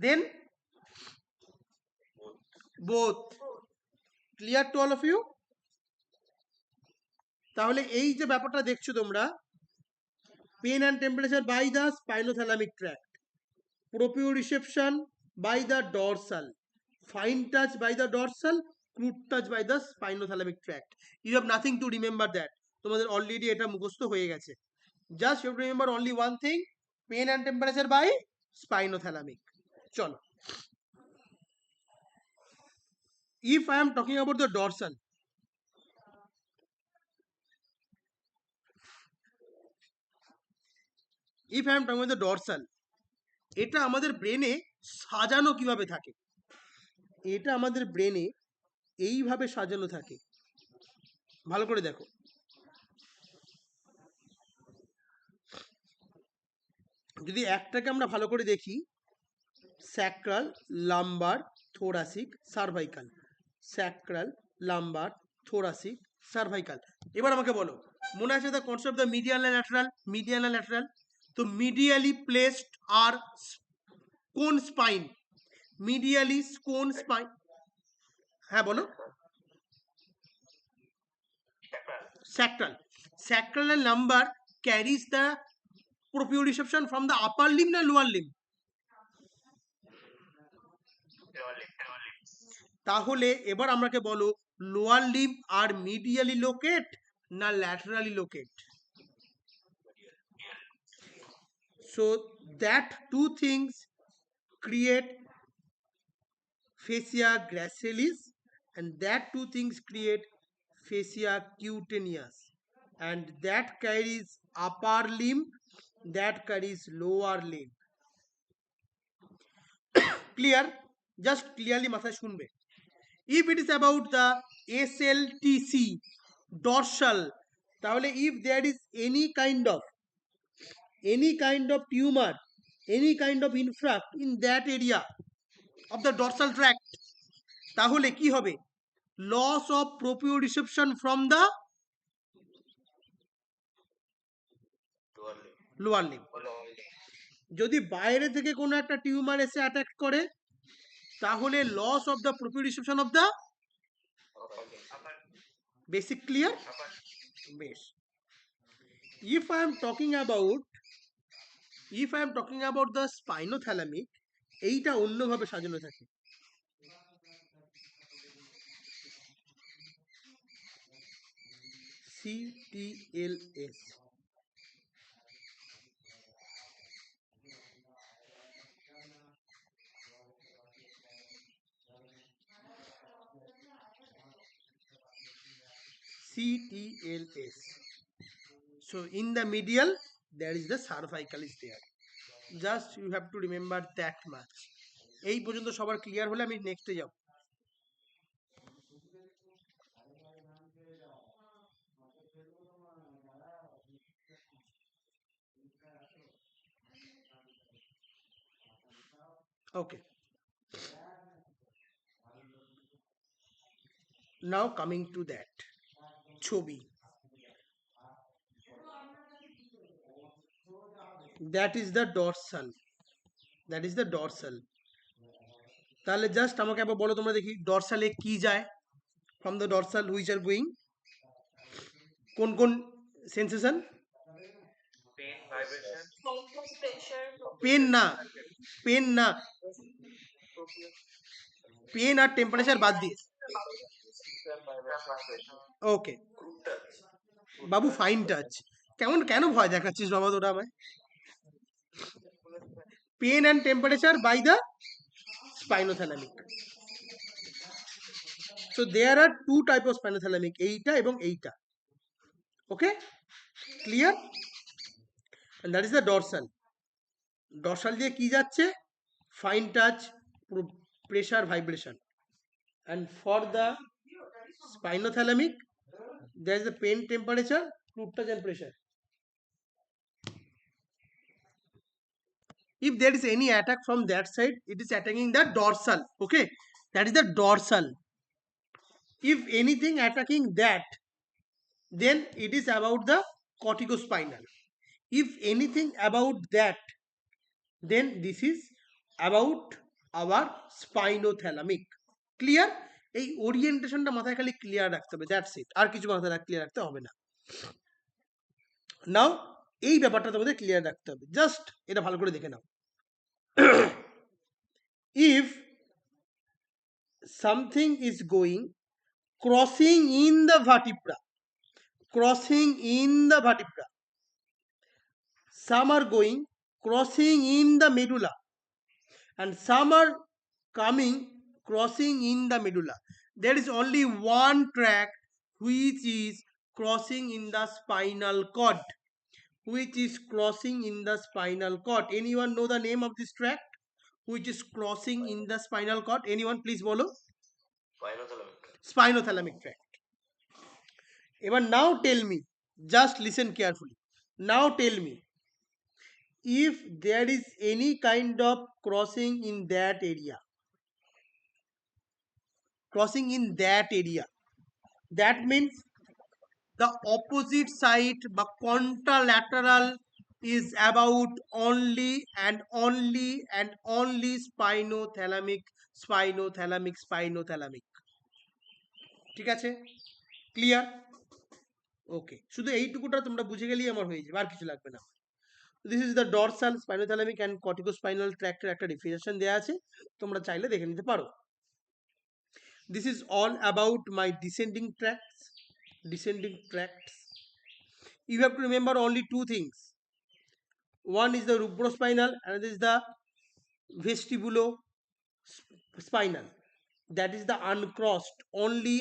then both. Clear to all of you? তাহলে এই যে ব্যাপারটা দেখছো তোমরা, pain and temperature by the spinothalamic tract, proprioception by the dorsal, fine touch by the dorsal, crude touch by the spinothalamic tract. You have nothing to remember that. তোমাদের already এটা মুখস্থ হয়ে গেছে। Just you have to remember only one thing: pain and temperature by spinothalamic. চলো, if I am talking about the dorsal, if I am talking about the dorsal, এটা আমাদের ব্রেনে সাজানো কিভাবে থাকে? এটা আমাদের ব্রেনে এইভাবে সাজানো থাকে। ভালো করে দেখো, যদি একটাকে আমরা ভালো করে দেখি, sacral, lumbar, thoracic, cervical. Sacral, lumbar, thoracic, cervical. এবার আমাকে বলো, মনে আছে the concept the medial and lateral? Medial and lateral, তো মিডিয়ালি প্লেসড আর কোন স্পাইন? মিডিয়ালি কোন স্পাইন? হ্যাঁ বলো। Sacral. Sacral and lumbar carries the proprioception from the upper limb na lower limb? তাহলে এবার আমাকে বলো, লোয়ার লিম্ব আর মিডিয়ালি লোকেট না laterally locate? So that two things create fascia gracilis, and that two things create fascia cutaneous, and that carries upper limb, that carries lower limb. Clear? Just clearly মাথায় শুনবে। If it is about the SLTC, dorsal, তাহলে if there is any kind of any kind of tumor, any kind of infarct in that area of the dorsal tract, তাহলে কি হবে? Loss of proprioception from the lower limb. যদি বাইরে থেকে কোনো একটা tumour এসে অ্যাটাক করে, তাহলে loss of the proprioception of the basic clear? বেশ। if I am talking about the spinothalamic, এইটা অন্যভাবে সাজানো থাকে। CTLS, CTLS. So in the medial there is the cervical is there. Just you have to remember that much. এই পর্যন্ত সবার clear হলে আমি নেক্সটে যাব। Okay, now coming to that ছবি, that is the dorsal, তাহলে জাস্ট আমাকে একবার বলো তোমরা দেখি, ডরসালে কি যায়? From the dorsal which are going, কোন কোন সেন্সেশন? পেন না, পেন আর টেম্পারেচার বাদ দিয়ে। ওকে বাবু, ফাইন টাচ। কেন ভয় দেখাচ্ছিস বাবা তোরা আমায়? Pain and temperature by the spinothalamic. So there are two type of spinothalamic, এইটা এবং এইটা। Okay, clear? And that is the dorsal. Dorsal দিয়ে কি যাচ্ছে? Fine touch, pressure, vibration. And for the spinothalamic, there is the pain, temperature, fluid touch and pressure. If there is any attack from that side, it is attacking the dorsal. Okay, that is the dorsal. If anything attacking that, then it is about the corticospinal. If anything about that, then this is about our spinothalamic. Clear? এই ওরিয়েন্টেশনটা মাথায় খালি clear রাখতে হবে, that's ইট। আর কিছু মাথায় clear রাখতে হবে না। নাও এই ব্যাপারটা তোমাদের ক্লিয়ার রাখতে হবে, জাস্ট এটা ভালো করে দেখে নাও। if something is going crossing in the vertebra, some are going crossing in the medulla, and some are coming crossing in the medulla. There is only one tract which is crossing in the spinal cord. Anyone know the name of this tract which is crossing in the spinal cord? Anyone please bolo? Spinothalamic tract. Even now tell me, just listen carefully. Now tell me, if there is any kind of crossing in that area, that means the opposite side বা contralateral is about only and only spinothalamic. ঠিক আছে? Clear? ওকে, শুধু এইটুকুটা তোমরা বুঝে গেলেই আমার হয়ে যাবে, আর কিছু লাগবে না। This is the dorsal, spinothalamic and corticospinal ট্র্যাক্টের একটা ডেফিনেশন দেওয়া আছে, তোমরা চাইলে দেখে নিতে পারো। This is all about my descending tracts. You have to remember only two things. One is the rubrospinal, another is the vestibulospinal. That is the only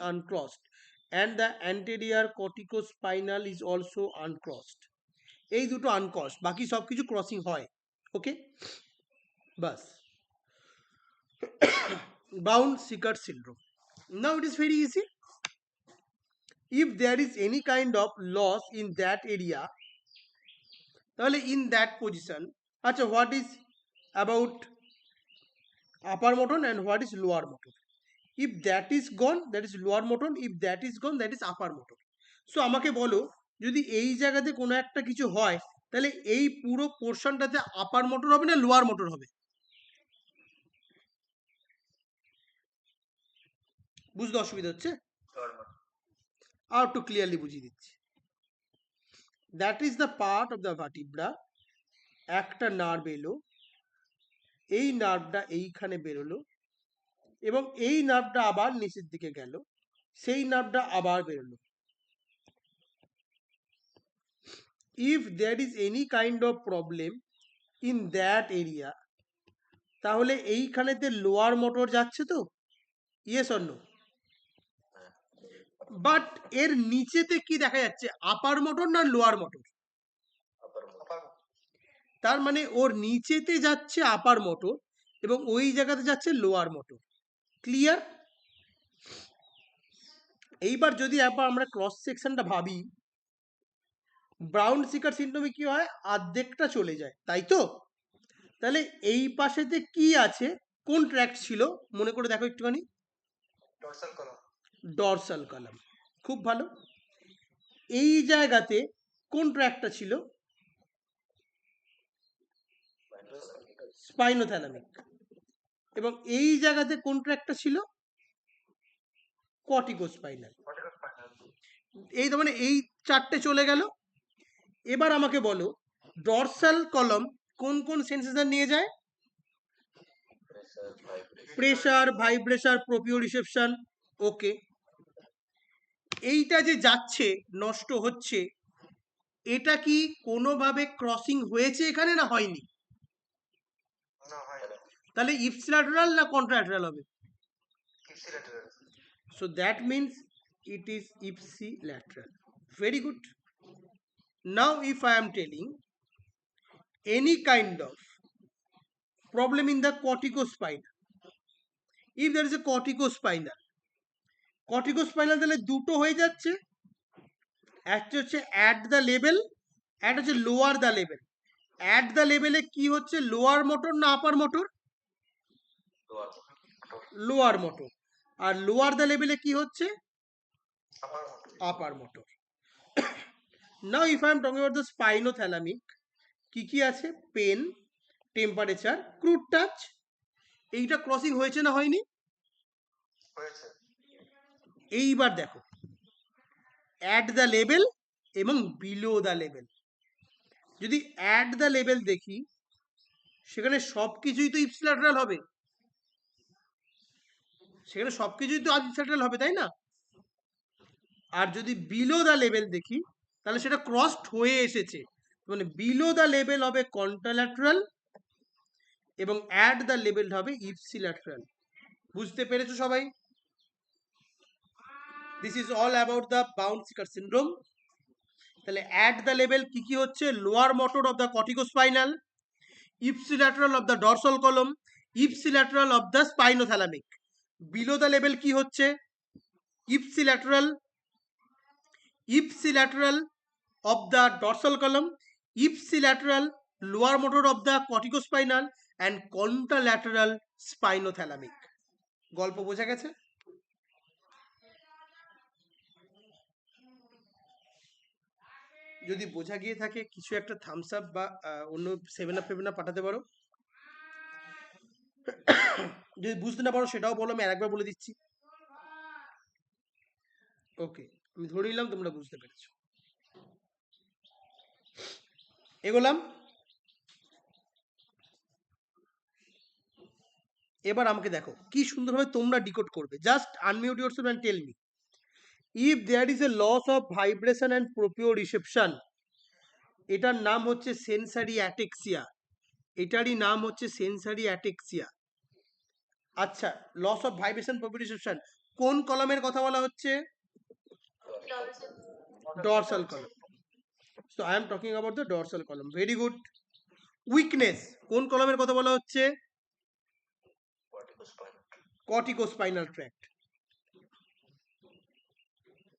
uncrossed. And the anterior corticospinal is also uncrossed. এই দুটো uncrossed, বাকি সব কিছু crossing হয়। ওকে, বাস। Brown-Sequard syndrome. Now it is very easy. If there is any kind of loss in that area, তাহলে in that position, আচ্ছা what is about upper motor and what is lower motor? If that is gone that is lower motor, if that is gone that is upper motor. So আমাকে বলো, যদি এই জায়গাতে কোনো একটা কিছু হয়, তাহলে এই পুরো পোর্শনটাতে আপার মোটর হবে না লোয়ার মোটর হবে? বুঝতে অসুবিধা হচ্ছে? আর একটু ক্লিয়ারলি বুঝিয়ে দিচ্ছি। That is the part of the vertebra, একটা নার্ভ এলো, এই নার্ভটা এইখানে বেরোলো, এবং এই নার্ভটা আবার নিচের দিকে গেল, সেই নার্ভটা আবার বেরোলো। If there is any kind of problem in that area, তাহলে এইখানেতে লোয়ার মোটর যাচ্ছে তো? Yes or no? বাট এর নিচেতে কি দেখা যাচ্ছে, আপার মোটর না লোয়ার মোটর? তার মানে ওর নিচেতে যাচ্ছে আপার মোটর এবং ওই জায়গাতে যাচ্ছে লোয়ার মোটর। ক্লিয়ার? এইবার যদি একবার আমরা ক্রস সেকশনটা ভাবি, ব্রাউন সিকার সিন্ড্রোমে কি হয়, অর্ধেকটা চলে যায়, তাই তো? তাহলে এই পাশেতে কি আছে, কোন ট্র্যাক্ট ছিল মনে করে দেখো একটুখানি। ডরসাল কলাম, খুব ভালো। এই জায়গাতে কোন ট্র্যাক্টটা ছিল? স্পাইনোথ্যালামিক। এবং এই জায়গাতে কোন ট্র্যাক্টটা ছিল? কর্টিকোস্পাইনাল। এই তো মানে এই চারটে চলে গেল। এবার আমাকে বলো, ডরসাল কলম কোন কোন সেন্সেশন নিয়ে যায়? Pressure, vibration, প্রোপিওরিসেপশন। ওকে, এইটা যে যাচ্ছে নষ্ট হচ্ছে, এটা কি কোনোভাবে ক্রসিং হয়েছে এখানে না হয়নি? তাহলে ইপসিল্যাটারাল না কন্ট্রাল্যাটারাল হবে? So that means it is ipsilateral. Very good. Now if I am telling any kind of problem in the corticospinal, if there is a corticospinal, তাহলে দুটো হয়ে যাচ্ছে, একটা হচ্ছে অ্যাট দ্য লেভেল, একটা হচ্ছে lower the level. At the লেভেলে কি হচ্ছে, লোয়ার মোটর না আপার মোটর? Lower motor. আর লোয়ার দ্য লেভেলে কি হচ্ছে, upper motor. Now if I am talking about the spinothalamic, কি কি আছে? Pain, temperature, crude touch. এইটা ক্রসিং হয়েছে না হয়নি? এইবার দেখো, অ্যাট দ্য লেভেল এবং বিলো দ্য লেভেল। যদি অ্যাট দ্য লেভেল দেখি, সেখানে সবকিছুই তো ইপসিল্যাটারাল হবে, সেখানে সবকিছুই তো ইপসিল্যাটারাল হবে, তাই না? আর যদি বিলো দ্য লেভেল দেখি, তাহলে সেটা ক্রসড হয়ে এসেছে, মানে বিলো দ্য লেভেল হবে কন্ট্রাল্যাটারাল এবং অ্যাট দ্য লেভেল হবে ইপসিল্যাটারাল। বুঝতে পেরেছো সবাই? This is all about the বাউন্ড সিকার সিন্ড্রোম। তাহলে অ্যাট দ্য লেভেল কি কি হচ্ছে, lower motor of the corticospinal, ipsilateral of the dorsal column, ipsilateral of the spinothalamic. Below the level কি হচ্ছে, ipsilateral, ipsilateral of the dorsal column, ipsilateral lower motor of the corticospinal and contralateral spinothalamic. গল্প বোঝা গেছে? যদি বোঝা গিয়ে থাকে কিছু একটা থামস আপ বা অন্য 7 আপ পাঠাতে পারো। যদি বুঝতে না পারো সেটাও বলো, আমি আরেকবার বলে দিচ্ছি। ওকে, আমি ধরে নিলাম তোমরা বুঝতে পেরেছো। এগোলাম। এবার আমাকে দেখো কি সুন্দরভাবে তোমরা ডিকোড করবে। Just unmute yourself and tell me, if there is a loss of vibration and proprioception, এটার নাম হচ্ছে সেন্সারি অ্যাটেক্সিয়া। এটারই নাম হচ্ছে সেন্সারি অ্যাটেক্সিয়া। আচ্ছা, লস অফ ভাইব্রেশন প্রোপ্রিওসেপশন কোন কলামের কথা বলা হচ্ছে? Dorsal column. So I am talking about the dorsal column. Very good. Weakness কোন কলামের কথা বলা হচ্ছে? Corticospinal tract.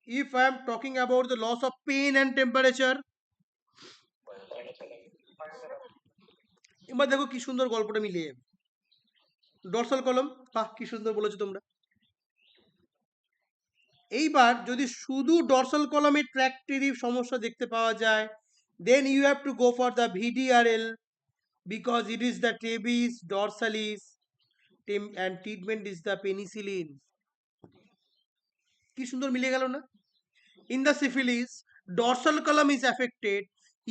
If I am talking about the loss of pain and temperature, এবার দেখো কি সুন্দর গল্পটা মিলিয়ে যাবে। ডর্সাল কলম, বাহ কি সুন্দর বলেছো তোমরা। এইবার যদি শুধু ডর্সাল কলমে ট্র্যাক্টেরিভ সমস্যা দেখতে পাওয়া যায়, then you have to go for the VDRL because it is the tabes dorsalis and treatment is the penicillin. কি সুন্দর মিলে গেল না? In the syphilis, dorsal column is affected.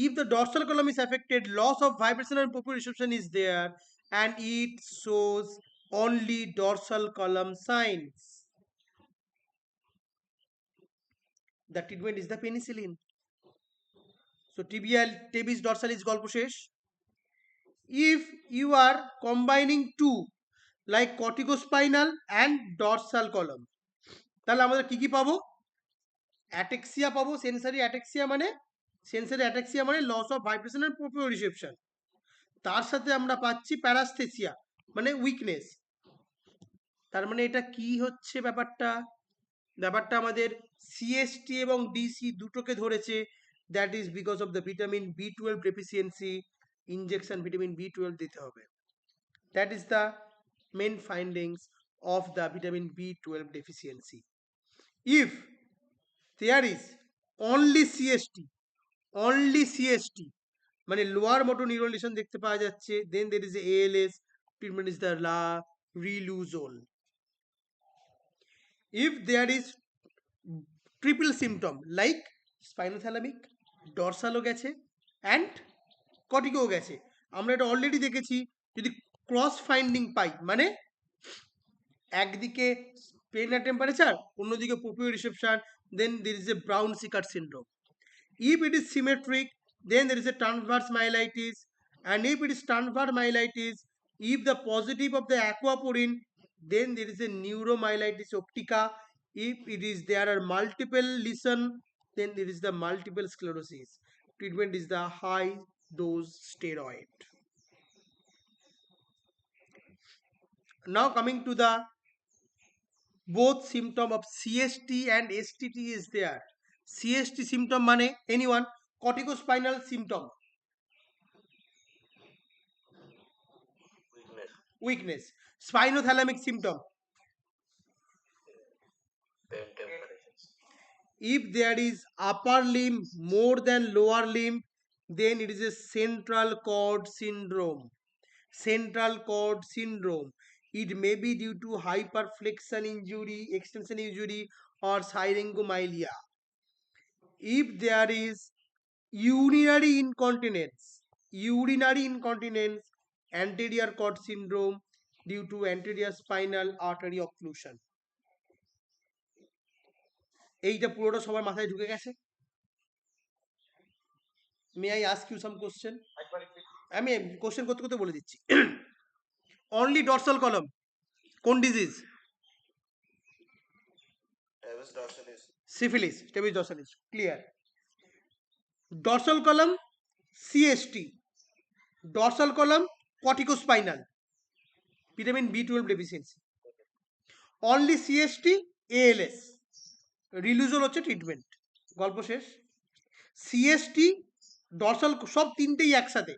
If the dorsal column is affected, loss of vibration and proprioception is there, and it shows only dorsal column signs. The treatment is the penicillin. So tibial tabes dorsalis গল্প শেষ। If you are combining two like corticospinal and dorsal column, তাহলে আমরা কি কি পাবো? অ্যাটেক্সিয়া পাবো। Sensory অ্যাটেক্সিয়া মানে loss of vibration and প্রোপ্রিওরিসেপশন। তার সাথে আমরা পাচ্ছি প্যারাস্থেসিয়া মানে উইকনেস। তার মানে এটা কি হচ্ছে ব্যাপারটা? ব্যাপারটা আমাদের সিএসটি এবং ডিসি দুটোকে ধরেছে। That is because of the vitamin B12 deficiency. Injection vitamin B12 দিতে হবে। That is the main findings of the vitamin B12 deficiency. If there is only CST মানে লোয়ার মোটর নিউরন লিশন দেখতে পাওয়া যাচ্ছে, দেন there is a ALS, treatment is the riluzole. If there is triple symptom like spinothalamic, dorsal গেছে and cortico গেছে, আমরা এটা already দেখেছি। যদি ক্রস ফাইন্ডিং পাই মানে একদিকে পেন আর টেম্পারেচার, অন্যদিকে প্রোপ্রিওরিসেপশন, then there is a brown sequard syndrome. If it is symmetric, then there is a transverse myelitis, and if it is transverse myelitis, if the positive of the aquaporin, then there is a neuromyelitis optica. If it is there are multiple lesion, then there is the multiple sclerosis. Treatment is the high dose steroid. Now coming to the both symptom of CST and STT is there. CST symptom মানে anyone, corticospinal symptom weakness, spinothalamic symptom if there is upper limb more than lower limb, then it is a central cord syndrome. It may be due to hyperflexion injury, extension injury, or syringomyelia. If there is urinary incontinence, anterior cord syndrome due to anterior spinal artery occlusion. এইটা পুরোটা সবার মাথায় ঢুকে গেছে? May I ask you some question? আমি question করতে করতে বলে দিচ্ছি। অনলি ডর্সাল কলম কোন disease? Syphilis, tabes dorsalis, clear. Dorsal column CST, dorsal column corticospinal, vitamin B12 deficiency. Only CST ALS, riluzole হচ্ছে ট্রিটমেন্ট, গল্প শেষ। সিএসটি ডর্সাল সব তিনটেই একসাথে,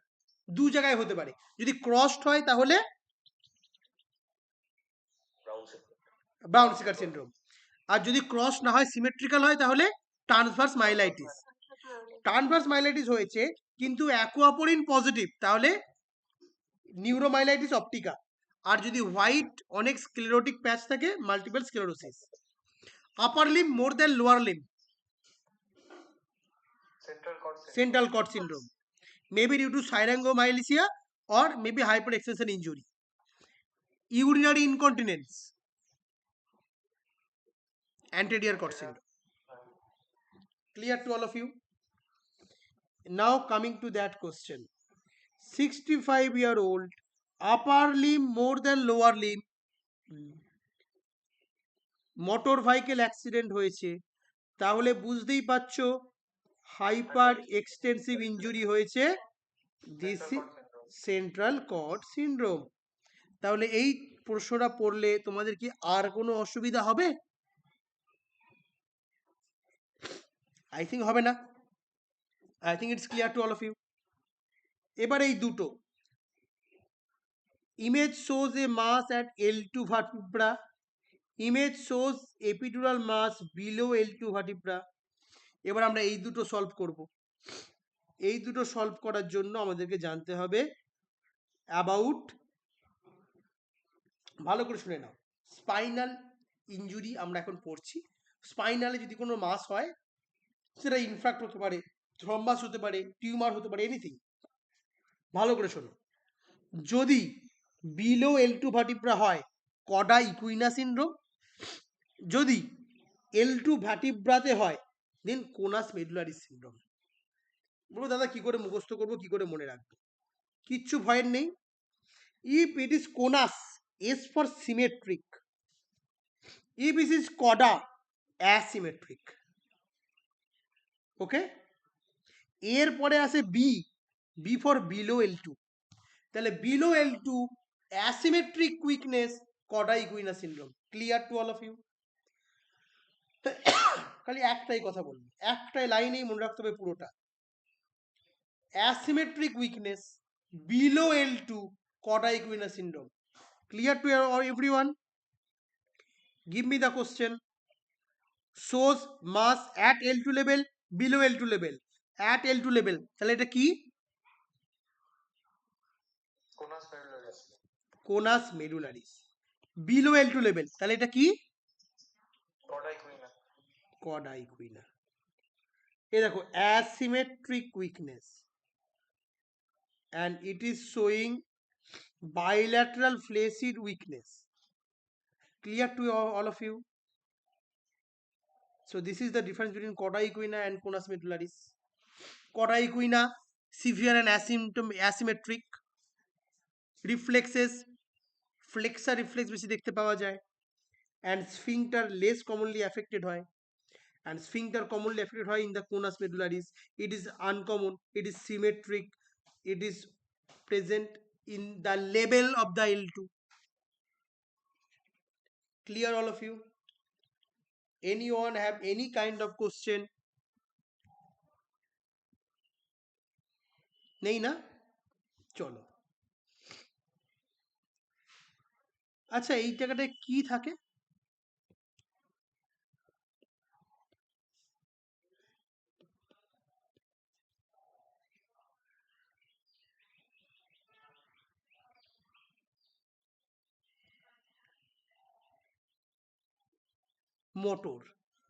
দু জায়গায় হতে পারে। যদি ক্রসড হয় তাহলে ব্রাউন সিকার সিনড্রোম, আর যদি ক্রস না হয় সিমেট্রিক্যাল হয় তাহলে ট্রান্সভার্স মাইলাইটিস। ট্রান্সভার্স মাইলাইটিস হয়েছে কিন্তু অ্যাকুয়াপোরিন পজিটিভ, তাহলে নিউরোমাইলাইটিস অপটিকা। আর যদি হোয়াইট অনেক স্ক্লেরোটিক প্যাচ থাকে multiple sclerosis. Upper Lim more than lower Lim, central cord syndrome, maybe due to syringomyelia or maybe hyperextension injury. Urinary incontinence, anterior cord syndrome. Clear to all of you? Now coming to that question, 65-year-old, upper limb more than lower limb, motor vehicle accident হয়েছে, তাহলে বুঝতেই পারছো hyper extensive injury হয়েছে, this central cord syndrome. তাহলে এই প্রশ্নটা পড়লে তোমাদের কি আর কোনো অসুবিধা হবে? I think হবে না। I think it's clear to all of you. এবার এই দুটো image shows a mass at L2 vertebra, image shows epidural mass below L2 vertebra. এবার আমরা এই দুটো সলভ করব। এই দুটো সলভ করার জন্য আমাদেরকে জানতে হবে অ্যাবাউট, ভালো করে শুনে নাও, স্পাইনাল ইনজুরি আমরা এখন পড়ছি। স্পাইনালে যদি কোনো মাস হয় সেটা ইনফ্রাক্ট হতে পারে, থ্রম্বাস হতে পারে, টিউমার হতে পারে, এনিথিং। ভালো করে শোনো, যদি বিলো L2 ভার্টিব্রা হয় কডা ইকুইনা সিনড্রোম, যদি L2 ভার্টিব্রাতে হয় দেন কোনাস মেডুলারিস সিনড্রোম। বলবো দাদা কি করে মুখস্থ করবো, কি করে মনে রাখবো? কিচ্ছু ভয়ের নেই। If it is conus, S for symmetric, if it is cauda, asymmetric. Okay, এর পরে আসে B, B for below L2, তাহলে below L2 asymmetric weakness cauda equina syndrome. Clear to all of you? খালি একটাই কথা বলবো, একটাই লাইনেই মনে রাখতে হবে পুরোটা, asymmetric weakness below L2 quad equina syndrome. Clear to everyone? Give me the question. Shows mass at L2 level, below L2 level, at L2 level, তাহলে এটা কি? কোনাস মেডুলারিস। below L2 level, তাহলে এটা কি? কডা ইকুইনা। এই দেখো asymmetric weakness and it is showing bilateral flaccid weakness. Clear to all of you? So this is the difference between coda equina and conus medullaris. Coda equina severe and asymmetric, reflexes flexor reflex বেশি দেখতে পাওয়া যায়, and sphincter less commonly affected হয়, and sphincter commonly affected হয় in the conus medullaris. It is uncommon, it is symmetric, it is present in the level of the L2. Clear all of you? Anyone have any kind of question? নেই না? চলো, আচ্ছা এই জায়গাটায় কি থাকে? motor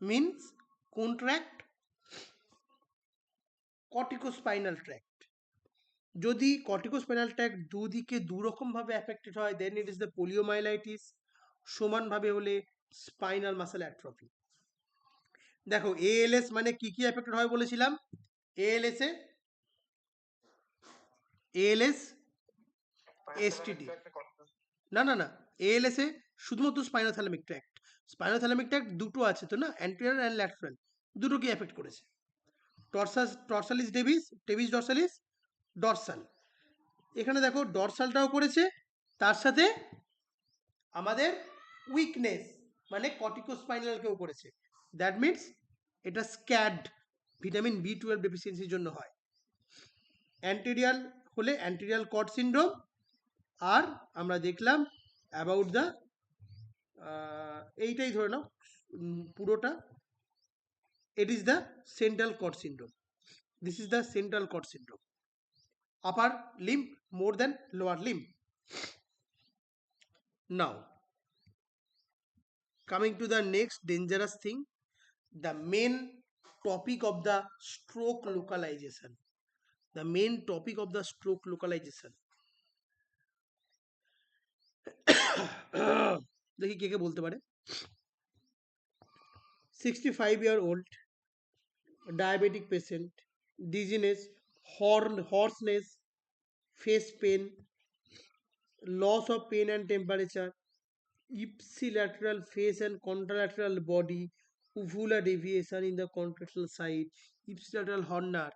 means contract corticospinal tract. যদি corticospinal tract দুদিকে দুরকম ভাবে অ্যাফেক্টেড হয় দেন ইট ইজ দ্য পোলিওমাইলাইটিস, সমানভাবে হলে স্পাইনাল মাসেল অ্যাট্রফি। দেখো এএলএস মানে কি কি অ্যাফেক্টেড হয় বলেছিলাম? এএলএস এ এএলএস এসটিডি, না না না, এএলএস এ শুধুমাত্র স্পাইনোথ্যালামিক ট্র্যাক্ট। স্পাইনোথ্যালামিক ট্র্যাক্ট দুটো আছে তো না, অ্যান্টেরিয়র অ্যান্ড ল্যাটেরাল, দুটোকে এফেক্ট করেছে। টর্সালিস ডেভিস, টেভিস ডরসালিস, ডরসাল। এখানে দেখো ডরসালটাও করেছে, তার সাথে আমাদের উইকনেস মানে কর্টিকোস্পাইনালকেও করেছে। দ্যাট মিনস এটা স্ক্যাড ভিটামিন B12 ডেফিসিয়েন্সির জন্য হয়। অ্যান্টেরিয়াল হলে অ্যান্টেরিয়াল কর্ড সিনড্রোম, আর আমরা দেখলাম অ্যাবাউট দ্য এইটাই ধরে নাও পুরোটা, it is the central cord syndrome. This is the central cord syndrome. Upper limb more than lower limb. Now coming to the next dangerous thing, the main topic of the stroke localization. The main topic of the stroke localization. দেখি কে কে বলতে পারে। 65-year-old diabetic patient, dizziness, hoarseness, face pain, loss of pain and temperature, ipsilateral face and contralateral body, uvula deviation in the contralateral side, ipsilateral horner.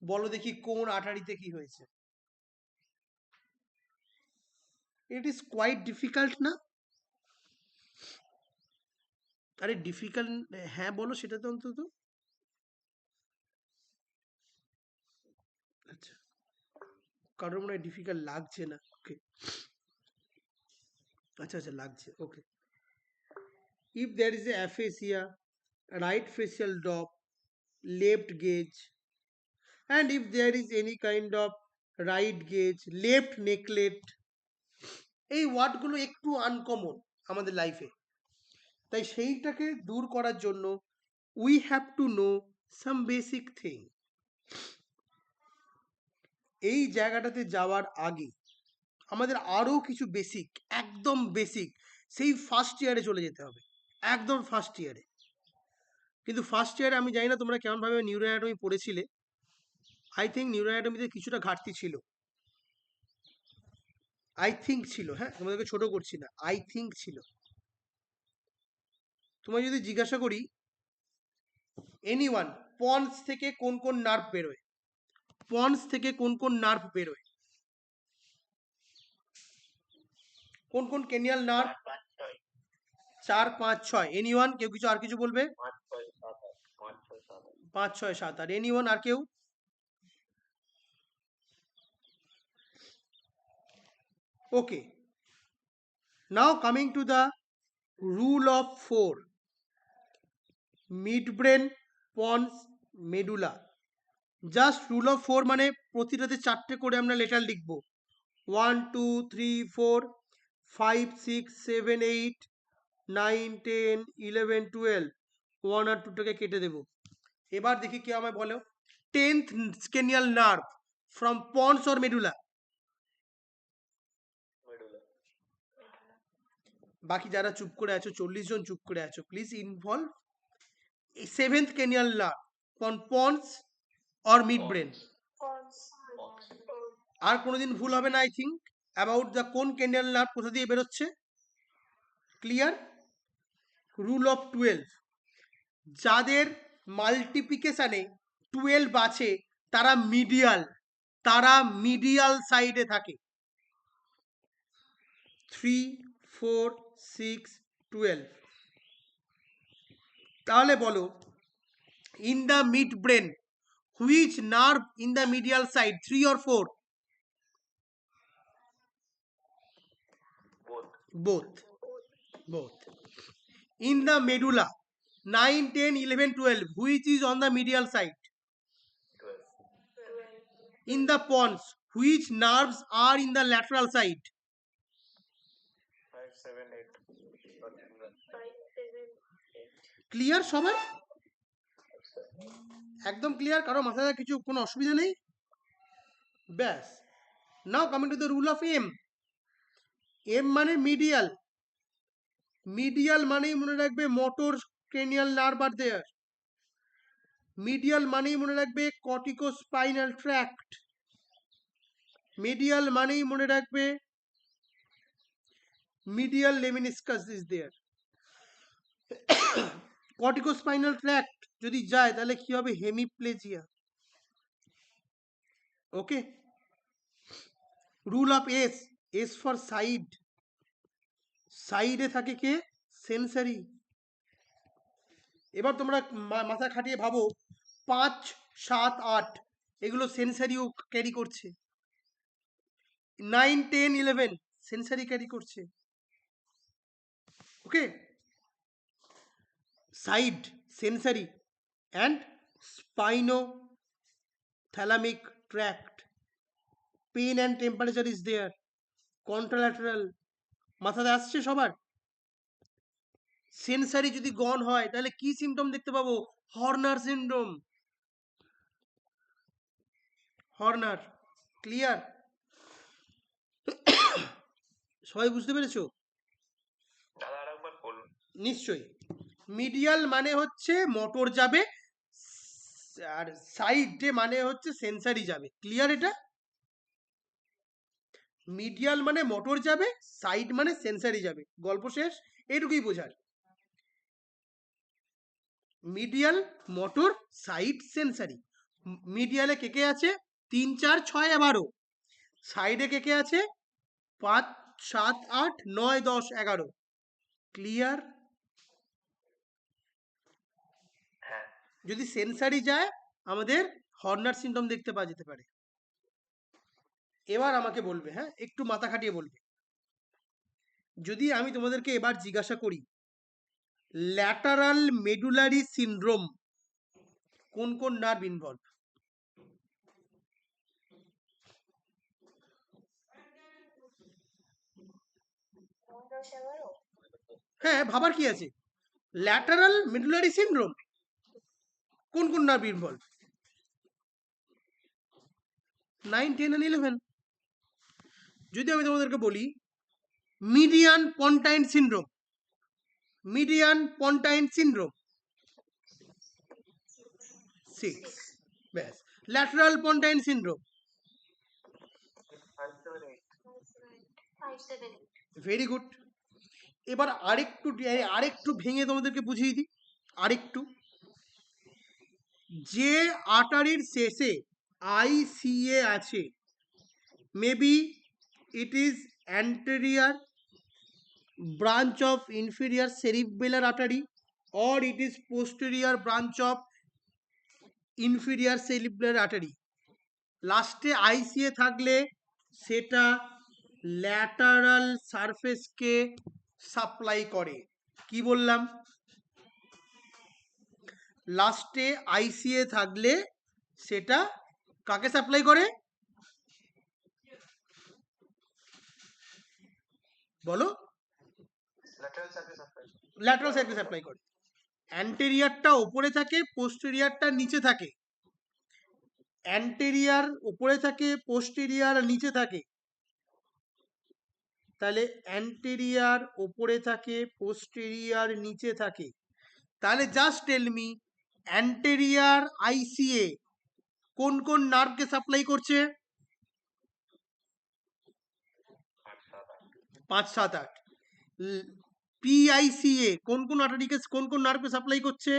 বলো দেখি কোন আঠারিতে কি হয়েছে? It is quite difficult না? আরে ডিফিকাল্ট হ্যাঁ বলো সেটা তো অন্তত। আচ্ছা কারোর মনে হয় ডিফিকাল্ট লাগছে না। ওকে, আচ্ছা আচ্ছা লাগছে। ওকে, if there is a aphasia, right facial drop, left gaze, and if there is any kind of right gaze, left necklet, এই ওয়ার্ডগুলো একটু আনকমন আমাদের লাইফে, তাই সেইটাকে দূর করার জন্য we have to know some basic thing. এই জায়গাটাতে যাওয়ার আগে আমাদের আরও কিছু বেসিক, একদম বেসিক, সেই ফার্স্ট ইয়ারে চলে যেতে হবে, একদম ফার্স্ট ইয়ারে। কিন্তু ফার্স্ট ইয়ারে আমি জানি না তোমরা কেমনভাবে নিউরো অ্যানাটমি পড়েছিলে। আই থিঙ্ক নিউরো অ্যানাটমিতে কিছুটা ঘাটতি ছিল, আই থিঙ্ক ছিল। হ্যাঁ, তোমাদেরকে ছোট করছি না, আই থিঙ্ক ছিল। তোমায় যদি জিজ্ঞাসা করি এনিওয়ান, পন্স থেকে কোন কোন নার্ভ বেরোয়, পন্স থেকে কোন কোন নার্ভ বেরোয়, কোন কোন ক্রেনিয়াল নার্ভ? 4, 5, 6। এনিওয়ান, কেউ কিছু আর কিছু বলবে? 5, 6, 7, 8। এনিওয়ান, আর কেউ? Okay, now coming to the rule of 4, mid brain, pons, medulla. Just rule of 4 মানে প্রতিটাতে 4টে করে আমরা লেটার লিখবো। 1, 2, 3, 4, 5, 6, 7, 8, 9, 10, 11, 12। 1 আর 2টাকে কেটে দেব। এবার দেখি কে আমায় বলো 10th cranial nerve from pons or medulla. বাকি যারা চুপ করে আছো, 40 জন চুপ করে আছো, please involve. 7th cranial nerve from pons or mid brain. আর কোনোদিন ভুল হবে না আই থিঙ্ক অ্যাবাউট দ্য কোন ক্রেনিয়াল নার্ভ কোথা দিয়ে বেরোচ্ছে। ক্লিয়ার? রুল অফ 12, যাদের মাল্টিপ্লিকেশানে 12 আছে তারা মিডিয়াল, তারা মিডিয়াল সাইডে থাকে। 3, 4, 6, 12। তাহলে বলো in the mid brain which nerve in the medial side, 3 or 4? Both. Both. In the medulla 9, 10, 11, 12, which is on the medial side? In the pons, which nerves are in the lateral side? 5, 7, 8. Clear সবার? একদম clear? কারো মাথায় কিছু কোনো অসুবিধা নেই? ব্যাস। Now coming to the rule of M. M মানে মিডিয়াল, মিডিয়াল মানেই মনে রাখবে মোটর ক্রেনিয়াল নার্ভ আর দেয়ার। মিডিয়াল মানেই মনে রাখবে কর্টিকোস্পাইনাল ট্র্যাক্ট। মিডিয়াল মানেই মনে রাখবে medial lemniscus is there. Corticospinal tract যদি যায় তাহলে কি হবে? Hemiplegia. Okay, rule of S, S for side, সাইডে থাকে কে? সেন্সারি। এবার তোমরা মাথা খাটিয়ে ভাবো 5, 7, 8 এগুলো সেন্সারিও ক্যারি করছে। 9, 10, 11 সেন্সারি ক্যারি করছে। Okay, side sensory and spino thalamic tract, pain and temperature is there, contralateral। মাথাতে আসছে সবার? সেন্সারি যদি গন হয় তাহলে কি সিমটম দেখতে পাবো? Honor syndrome, Honor. ক্লিয়ার? সবাই বুঝতে পেরেছো? দাদা আরেকবার বলুন। নিশ্চয়ই। মিডিয়াল মানে হচ্ছে মোটর যাবে, আর সাইডে মানে হচ্ছে সেন্সারি যাবে। ক্লিয়ার এটা? মিডিয়াল মানে মোটর যাবে, সাইড মানে সেন্সারি যাবে, গল্প শেষ। এইটুকুই বোঝার। Medial motor, side sensory. মিডিয়ালে কে কে আছে? 3, 4, 6, 12। সাইডে কে কে আছে? 5, 7, 8, 9, 10, 11। ক্লিয়ার? হ্যাঁ। যদি সেন্সারি যায় আমাদের হর্নার সিনড্রোম দেখতে পাওয়া যেতে পারে। এবার আমাকে বলবে, হ্যাঁ, একটু মাথা খাটিয়ে বলবে। যদি আমি তোমাদেরকে এবার জিজ্ঞাসা করি ল্যাটারাল মেডুলারি সিনড্রোম কোন কোন নার্ভ ইনভলভ? হ্যাঁ, ভাবার কি আছে? ল্যাটারাল মেডুলারি সিনড্রোম কোন কোন নার্ভ ইনভলভ? 9, 10 and 11। যদি আমি তোমাদেরকে বলি মিডিয়ান পন্টাইন সিনড্রোম, মিডিয়ান পন্টাইন সিনড্রোম 6, ব্যাস। Lateral পন্টাইন syndrome, 5, 7, 8. Very good. এবার আরেকটু ভেঙে তোমাদেরকে বুঝিয়ে দিই আরেকটু। যে আর্টারির শেষে আইসিএ আছে, maybe it is anterior branch of inferior cerebellar artery or it is posterior branch of inferior cerebellar artery। লাস্টে আইসিএ থাকলে সেটা ল্যাটারাল সারফেসকে সাপ্লাই করে। কি বললাম? লাস্টে আইসিএ থাকলে সেটা কাকে সাপ্লাই করে? বলো। Lateral surface of the lateral সাইডকে সাপ্লাই করে। অ্যান্টেরিয়ারটা ওপরে থাকে, পোস্টেরিয়ারটা নিচে থাকে। অ্যান্টেরিয়ার ওপরে থাকে, পোস্টেরিয়ার নিচে থাকে। তাহলে অ্যান্টেরিয়ার ওপরে থাকে, পোস্টেরিয়ার নিচে থাকে। তাহলে just tell me anterior ICA কোন কোন নার্ভকে সাপ্লাই করছে? 5, 7, 8। পিআইসিএ কোন কোন আর্টারিকে কোন কোন নার্ভকে সাপ্লাই করছে?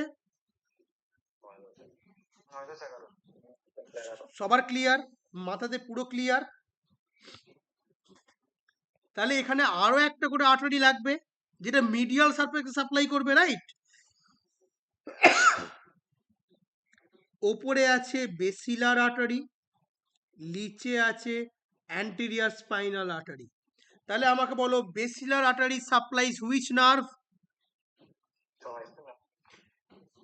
9, 10, 11. সবার ক্লিয়ার? মাথাতে পুরো ক্লিয়ার? তাহলে এখানে আরো একটা করে আর্টারি লাগবে যেটা মিডিয়াল সারফেসকে সাপ্লাই করবে, রাইট? ওপরে আছে বেসিলার আর্টারি, নিচে আছে অ্যান্টেরিয়ার স্পাইনাল আর্টারি। তাহলে আমাকে বলো basilar artery supplies which nerve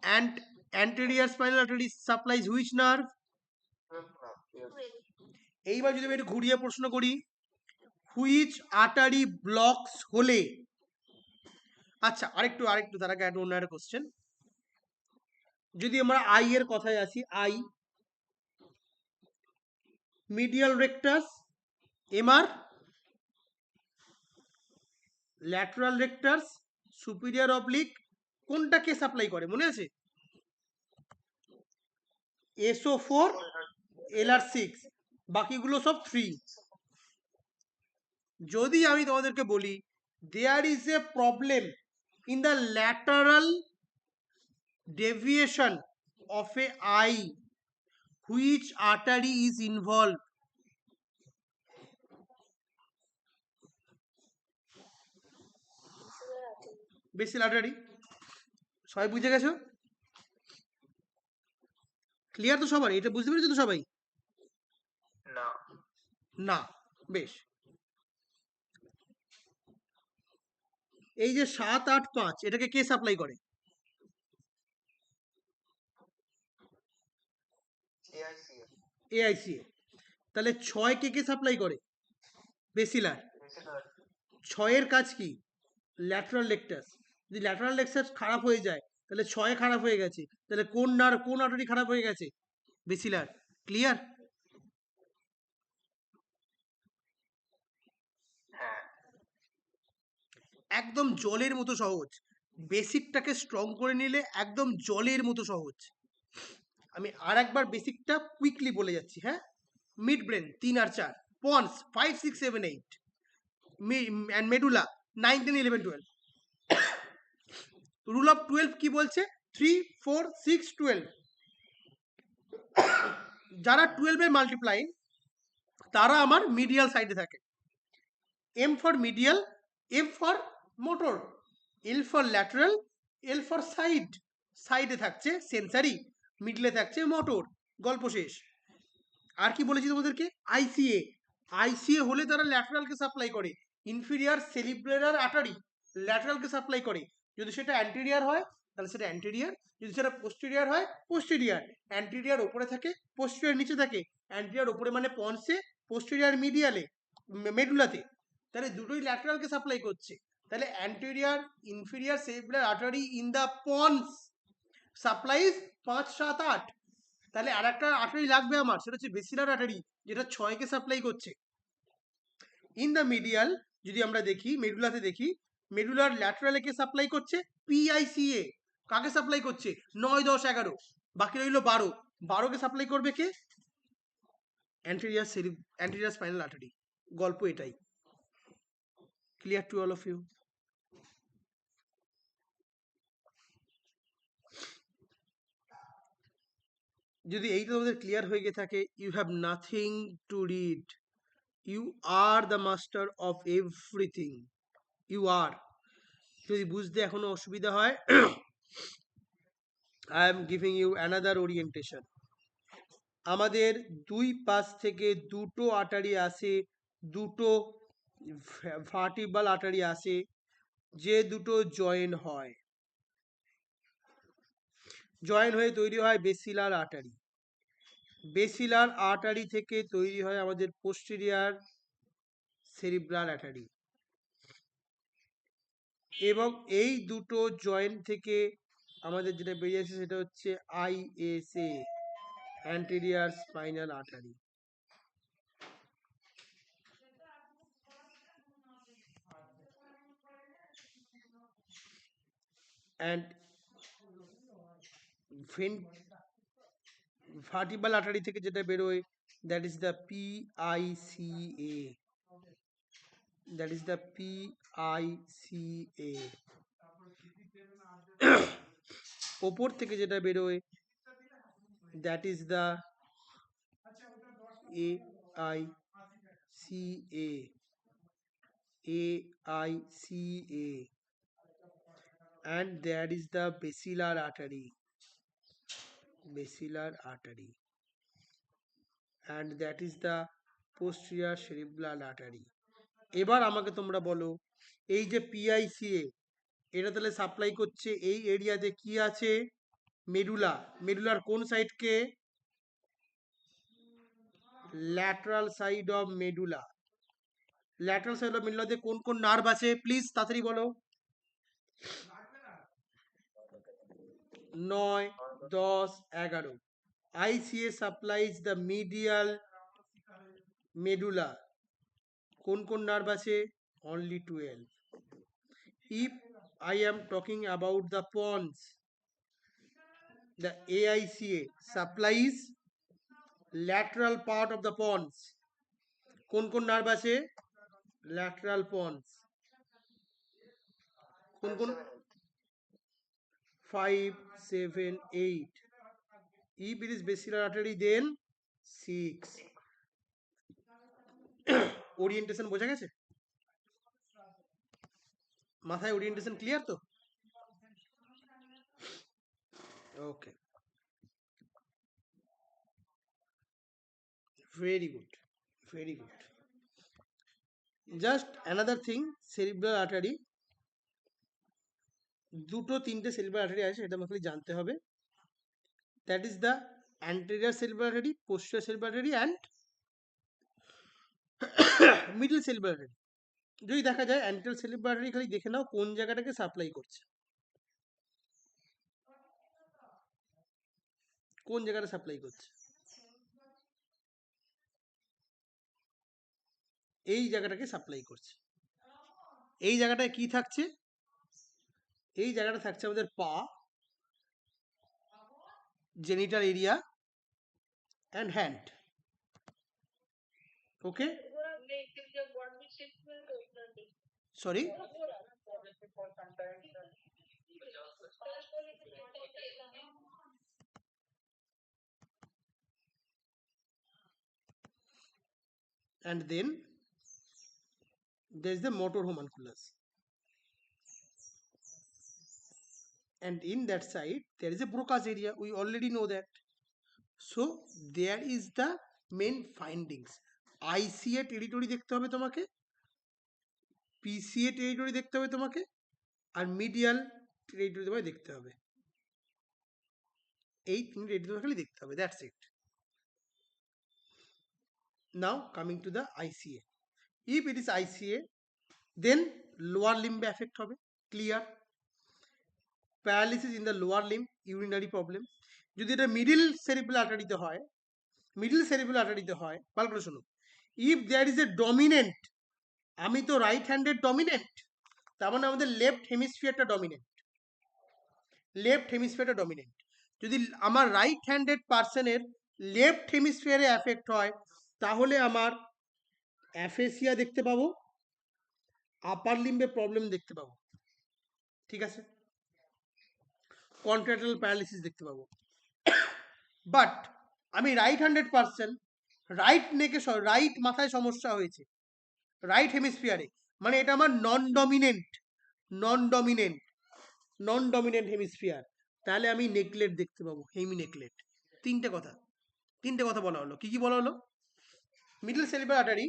and anterior spinal artery supplies which nerve? এইবার যদি আমি একটু ঘুরিয়ে প্রশ্ন করি হুইচ আর্টারি ব্লকস হলে, আচ্ছা আরেকটু তার আগে অন্য একটা কোশ্চেন। যদি আমরা আই এর কথায় আসি, I medial rectus, MR lateral rectus, superior oblique, কোনটাকে সাপ্লাই করে মনে আছে? SO4, LR6, বাকিগুলো সব 3। যদি আমি তোমাদেরকে বলি there is a problem in the lateral deviation of a eye, which artery is involve? Basilar artery. সবাই বুঝে গেছো? ক্লিয়ার তো সবার? এটা বুঝতে পেরেছো তো সবাই? না। না, বেশ। এই যে 7, 8, 5 এটাকে কে সাপ্লাই করে? AICA. এআইসিএ। তাহলে 6 কে সাপ্লাই করে? বেসিলার। 6 কাজ কি? ল্যাটারাল লেকটাস। যদি ল্যাটারাল লেকটাস খারাপ হয়ে যায় তাহলে 6 খারাপ হয়ে গেছে, তাহলে কোন আর্টারি খারাপ হয়ে গেছে? বেসিলার। ক্লিয়ার? হ্যাঁ। একদম জলের মতো সহজ। বেসিকটাকে স্ট্রং করে নিলে একদম জলের মতো সহজ। আমি আর একবার বেসিকটা কুইকলি বলে যাচ্ছি, হ্যাঁ। Mid brain 3 R 4, ponds 5, 6, 7, 8, and medulla 9, 10, 11, 12। Rule of 12 কি বলছে? 3, 4, 6, 12। যারা 12 এর মাল্টিপ্লাই তারা আমার মিডিয়াল সাইডে থাকে। M for medial, M for motor, L for lateral, L for side. সাইডে থাকছে সেন্সারি, মিডলে থাকছে মোটর। গল্প শেষ। আর কি বলেছি তোমাদেরকে? আইসিএ আইসিএ হলে তারা ল্যাটারালকে সাপ্লাই করে, ইনফিরিয়ার সেরিব্রেলার আর্টারি ল্যাটারালকে সাপ্লাই করে। যদি সেটা অ্যান্টেরিয়ার হয় তাহলে সেটা অ্যান্টেরিয়ার, যদি সেটা পোস্টেরিয়ার হয় পোস্টেরিয়ার। অ্যান্টেরিয়ার ওপরে থাকে, পোস্টেরিয়ার নিচে থাকে। অ্যান্টেরিয়ার ওপরে মানে পন্সে, পোস্টেরিয়ার মিডিয়ালে, মেডুলাতে। তাহলে দুটোই ল্যাটারালকে সাপ্লাই করছে। তাহলে anterior inferior cerebellar artery in the pons supplies 5, 7, 8। তাহলে আর একটা আর্টারি লাগবে আমার, সেটা হচ্ছে বেসিলার আর্টারি, যেটা 6কে সাপ্লাই করছে। ইন দ্য মিডিয়াল যদি আমরা দেখি, মেডুলাতে দেখি, মেডুলার ল্যাটারালে কে সাপ্লাই করছে? পিআইসিএ। কাকে সাপ্লাই করছে? 9, 10, 11, বাকি রইল 12। 12কে সাপ্লাই করবে কে? Anterior spinal artery. গল্প এটাই। Clear to all of you? যদি এইটা তোমাদের ক্লিয়ার হয়ে গিয়ে থাকে, you have nothing to read, you are the master of everything, you are. যদি বুঝতে এখনো অসুবিধা হয়, I am giving you another orientation. আমাদের দুই পাশ থেকে দুটো আর্টারি আসে, দুটো ভার্টিব্রাল আর্টারি আসে, যে দুটো জয়েন হয়, জয়েন হয়ে তৈরি হয় বেসিলার আর্টারি। বেসিলার আর্টারি থেকে তৈরি হয় আমাদের পোস্টেরিয়ার সেরিব্রাল আর্টারি। এবং এই দুটো জয়েন্ট থেকে আমাদের যেটা বেরিয়ে আসে সেটা হচ্ছে ISA, anterior spinal artery. And vertebral artery থেকে যেটা বেরোয়, that is the PICA, that is the PICA. ওপর থেকে যেটা বেরোয়, that is the AICA, AICA, and there is the basilar artery, basilar artery, and that is the posterior cerebral artery. এবার আমাকে তোমরা বলো, এই যে পিআইসিএ, এটা তাহলে সাপ্লাই করছে এই এরিয়াতে কি আছে? মেডুলা। মেডুলার কোন সাইডকে? Lateral side of medulla. Lateral side of মেডুলাতে কোন কোন নার্ভ আছে? প্লিজ তাড়াতাড়ি বলো। 9, 10, 11। ICA supplies the medial medulla. কোন কোন নার্ভ আছে? Only 12. If I am talking about the pons, the AICA supplies lateral part of the pons. কোন কোন নার্ভ আছে? Lateral pons. কোন কোন? 5, 7, 8. If it is basilar artery, then 6. Orientation বোঝা গেছে? মাথায় ওরিয়েন্টেশন ক্লিয়ার তো? Okay, very good, very good. Just another thing, cerebral artery, দুটো তিনটে সেরিব্রাল আর্টারি আছে, এটা আমাকে জানতে হবে। That is the anterior cerebral artery, posterior cerebral artery and middle cerebral artery. যদি দেখা যায় অ্যান্টেরিয়র সেরিব্রাল আর্টারি, খালি দেখে নাও কোন জায়গাটাকে সাপ্লাই করছে, কোন জায়গাটা সাপ্লাই করছে। এই জায়গাটাকে সাপ্লাই করছে। এই জায়গাটায় কি থাকছে? এই জায়গাটা থাকছে আমাদের পা, genital area and hand. Okay, sorry, and then there is the motor homunculus, and in that side there is a Broca's area, we already know that. So there is the main findings. আইসিএ territory দেখতে হবে তোমাকে, PCA territory দেখতে হবে তোমাকে, আর medial territory তোমায় দেখতে হবে। এই তিনটে টেরিটরি তোমাকে খালি দেখতে হবে, that's it. Now coming to the ICA. If it is ICA, then lower লিম্বে এফেক্ট হবে, clear. Paralysis in the lower limb, urinary problem. যদি এটা মিডিল সেরিব্রাল আর্টারিতে হয়, মিডিল সেরিব্রাল আর্টারিতে হয়, ভালো করে শোনো, if there is a dominant, আমি তো রাইট হ্যান্ডের ডমিনেন্ট, তার মানে আমাদের লেফট হেমিস্ফিয়ারটা ডমিনেন্ট, লেফট হেমিস্ফিয়ারটা ডমিনেন্ট। যদি আমার রাইট হ্যান্ডেড পার্সনের লেফট হেমিস্ফিয়ারে এফেক্ট হয়, তাহলে আমার অ্যাফেসিয়া দেখতে পাবো, আপার লিম্বে প্রবলেম দেখতে পাবো, ঠিক আছে, কন্ট্রাক্টাইল প্যারালিসিস দেখতে পাবো। বাট আমি রাইট হ্যান্ডেড পার্সন, রাইট নেকে, রাইট মাথায় সমস্যা হয়েছে, রাইট হেমিস্ফিয়ারে, মানে এটা আমার নন ডমিনেন্ট, নন ডমিনেন্ট, নন ডমিনেন্ট হেমিস্ফিয়ার, তাহলে আমি নেকলেট দেখতে পাবো, হেমি নেকলেট। তিনটে কথা, তিনটে কথা বলা হলো। কি কি বলা হলো? Middle cerebral artery,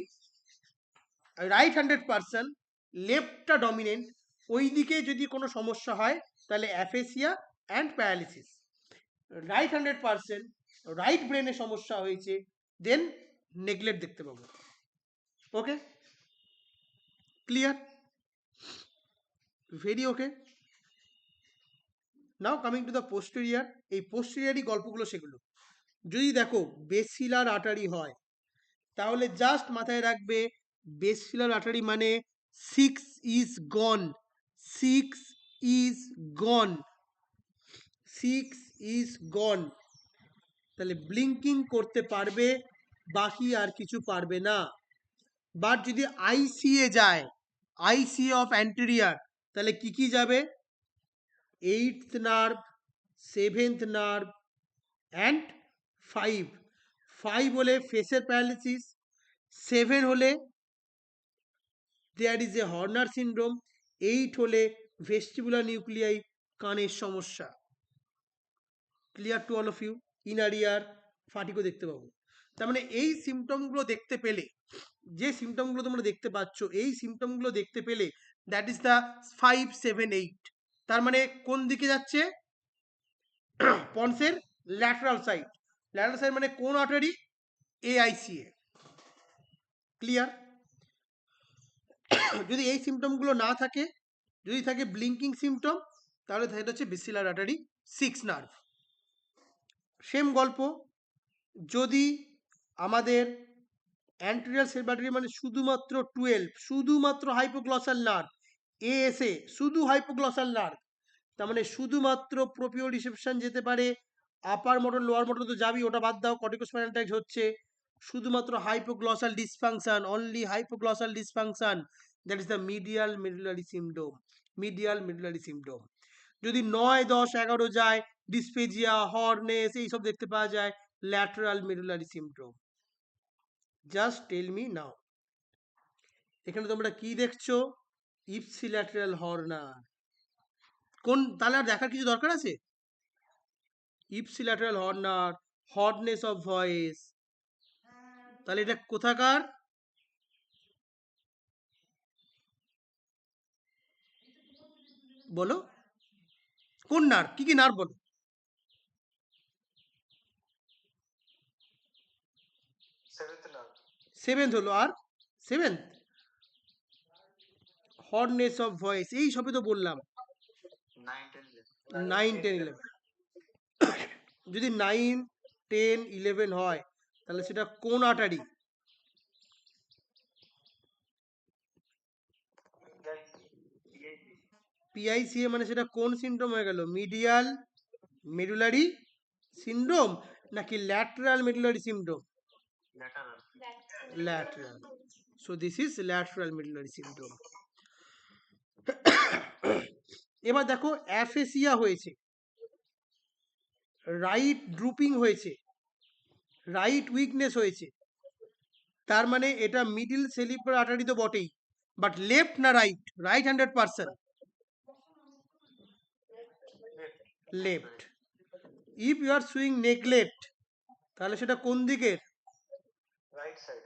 right handed person, লেফটটা ডমিনেন্ট, ওই দিকে যদি কোনো সমস্যা হয় তাহলে aphasia and paralysis. Right handed person, right ব্রেনে সমস্যা হয়েছে, দেন নেগলেক্ট দেখতে পাবো। Okay, clear, very okay. Now coming to the posterior. এই পোস্টেরিয়ারই গল্পগুলো সেগুলো। যদি দেখো বেসিলার আর্টারি হয়, তাহলে জাস্ট মাথায় রাখবে, বেসিলার আর্টারি মানে 6 is gone, 6 is gone, 6 is গন। তাহলে ব্লিঙ্কিং করতে পারবে, বাকি আর কিছু পারবে না। বাট যদি আইসিএ যায়, আইসিএ অফ অ্যান্টেরিয়ার, তাহলে কি কি যাবে? 8th nerve, 7th nerve and 5। 5 হলে ফেসের প্যারালিসিস, 7 হলে there is a Horner syndrome, 8 হলে ভেস্টিবুলার নিউক্লিয়াই, কানের সমস্যা। Clear to all of you? Inner ear ফাটিকো দেখতে পাবো। তার মানে এই সিমটমগুলো দেখতে পেলে, যে সিমটমগুলো তোমরা দেখতে পাচ্ছ, এই সিমটমগুলো দেখতে পেলে, দ্যাট ইজ দ্য 5, 7, 8। তার মানে কোন দিকে যাচ্ছে? পন্সের ল্যাটারাল সাইড। ল্যাটারাল সাইড মানে কোন আর্টারি? এআইসিএ। ক্লিয়ার? যদি এই সিমটমগুলো না থাকে, যদি থাকে ব্লিঙ্কিং সিমটম, তাহলে সেটা হচ্ছে বেসিলার আর্টারি 6 নার্ভ। সেম গল্প, যদি আমাদের অ্যান্টেরিয়াল সেরিব্রাল মানে শুধুমাত্র 12, শুধুমাত্র হাইপোগ্লসাল নার্ভ, এএসএ শুধু হাইপোগ্লসাল নার্ভ, তার মানে শুধুমাত্র প্রোপিও রিসেপশন যেতে পারে, আপার মোটর লোয়ার মোটর তো যাবি, ওটা বাদ দাও, কর্টিকোস্পাইনাল ট্র্যাক্ট হচ্ছে, শুধুমাত্র হাইপোগ্লসাল dysfunction, only হাইপোগ্লসাল dysfunction, that is the medial medullary syndrome, medial medullary syndrome. যদি 9, 10, 11 যায়, ডিসপেজিয়া, হর্নেস এইসব দেখতে পাওয়া যায়, lateral medullary syndrome. Just tell me now, এখানে তোমরা কি দেখছো? Ipsilateral Horner. কোন, তাহলে আর দেখার কিছু দরকার আছে? Ipsilateral Horner, hoarseness of voice, তাহলে এটা কোথাকার? বলো কোন নার্ভ, কি কি নার্ভ বলো? 7th nerve, 7th হলো, আর 7th হর্ডনেস অফ ভয়েস, এই সবই তো বললাম। 9, 10, 9, 10, 11। যদি 9, 10, 11 হয়, তাহলে সেটা কোন আর্টারি? পিআইসিএ মানে সেটা কোন সিন্ড্রোম হয়ে গেল? মিডিয়াল মেডুলারি সিন্ড্রোম নাকি lateral medullary syndrome? lateral, Lateral. So this is lateral medullary syndrome. এবার দেখো অ্যাফেসিয়া হয়েছে, রাইট ড্রুপিং হয়েছে, রাইট উইকনেস হয়েছে, তার মানে এটা মিডিল সেরিব্রাল আর্টারি তো বটেই, বাট লেফট না right? Right handed person, left. If you are seeing neglect, তাহলে সেটা কোন দিকের? right side,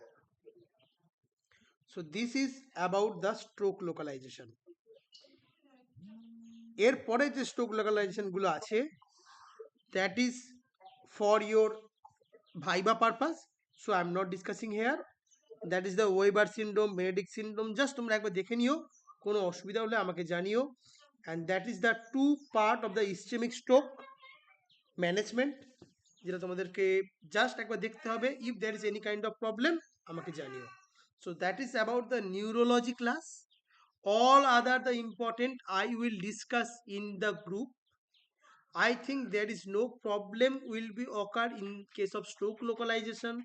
So this is about the stroke localization. এরপরে যে স্ট্রোক লোকালাইজেশন গুলো আছে, that is for your viva purpose, so I'm not discussing here. That is the Weber syndrome, Benedict syndrome, just তোমরা একবার দেখে নিও, কোনো অসুবিধা হলে আমাকে জানিও। and that is the two part of the ischemic stroke management, যেটা তোমাদেরকে জাস্ট একবার দেখতে হবে। If there is any kind of problem আমাকে জানিও। So that is about the neurology class. all other the important I will discuss in the group. I think there is no problem will be occur in case of stroke localization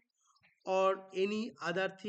or any other thing.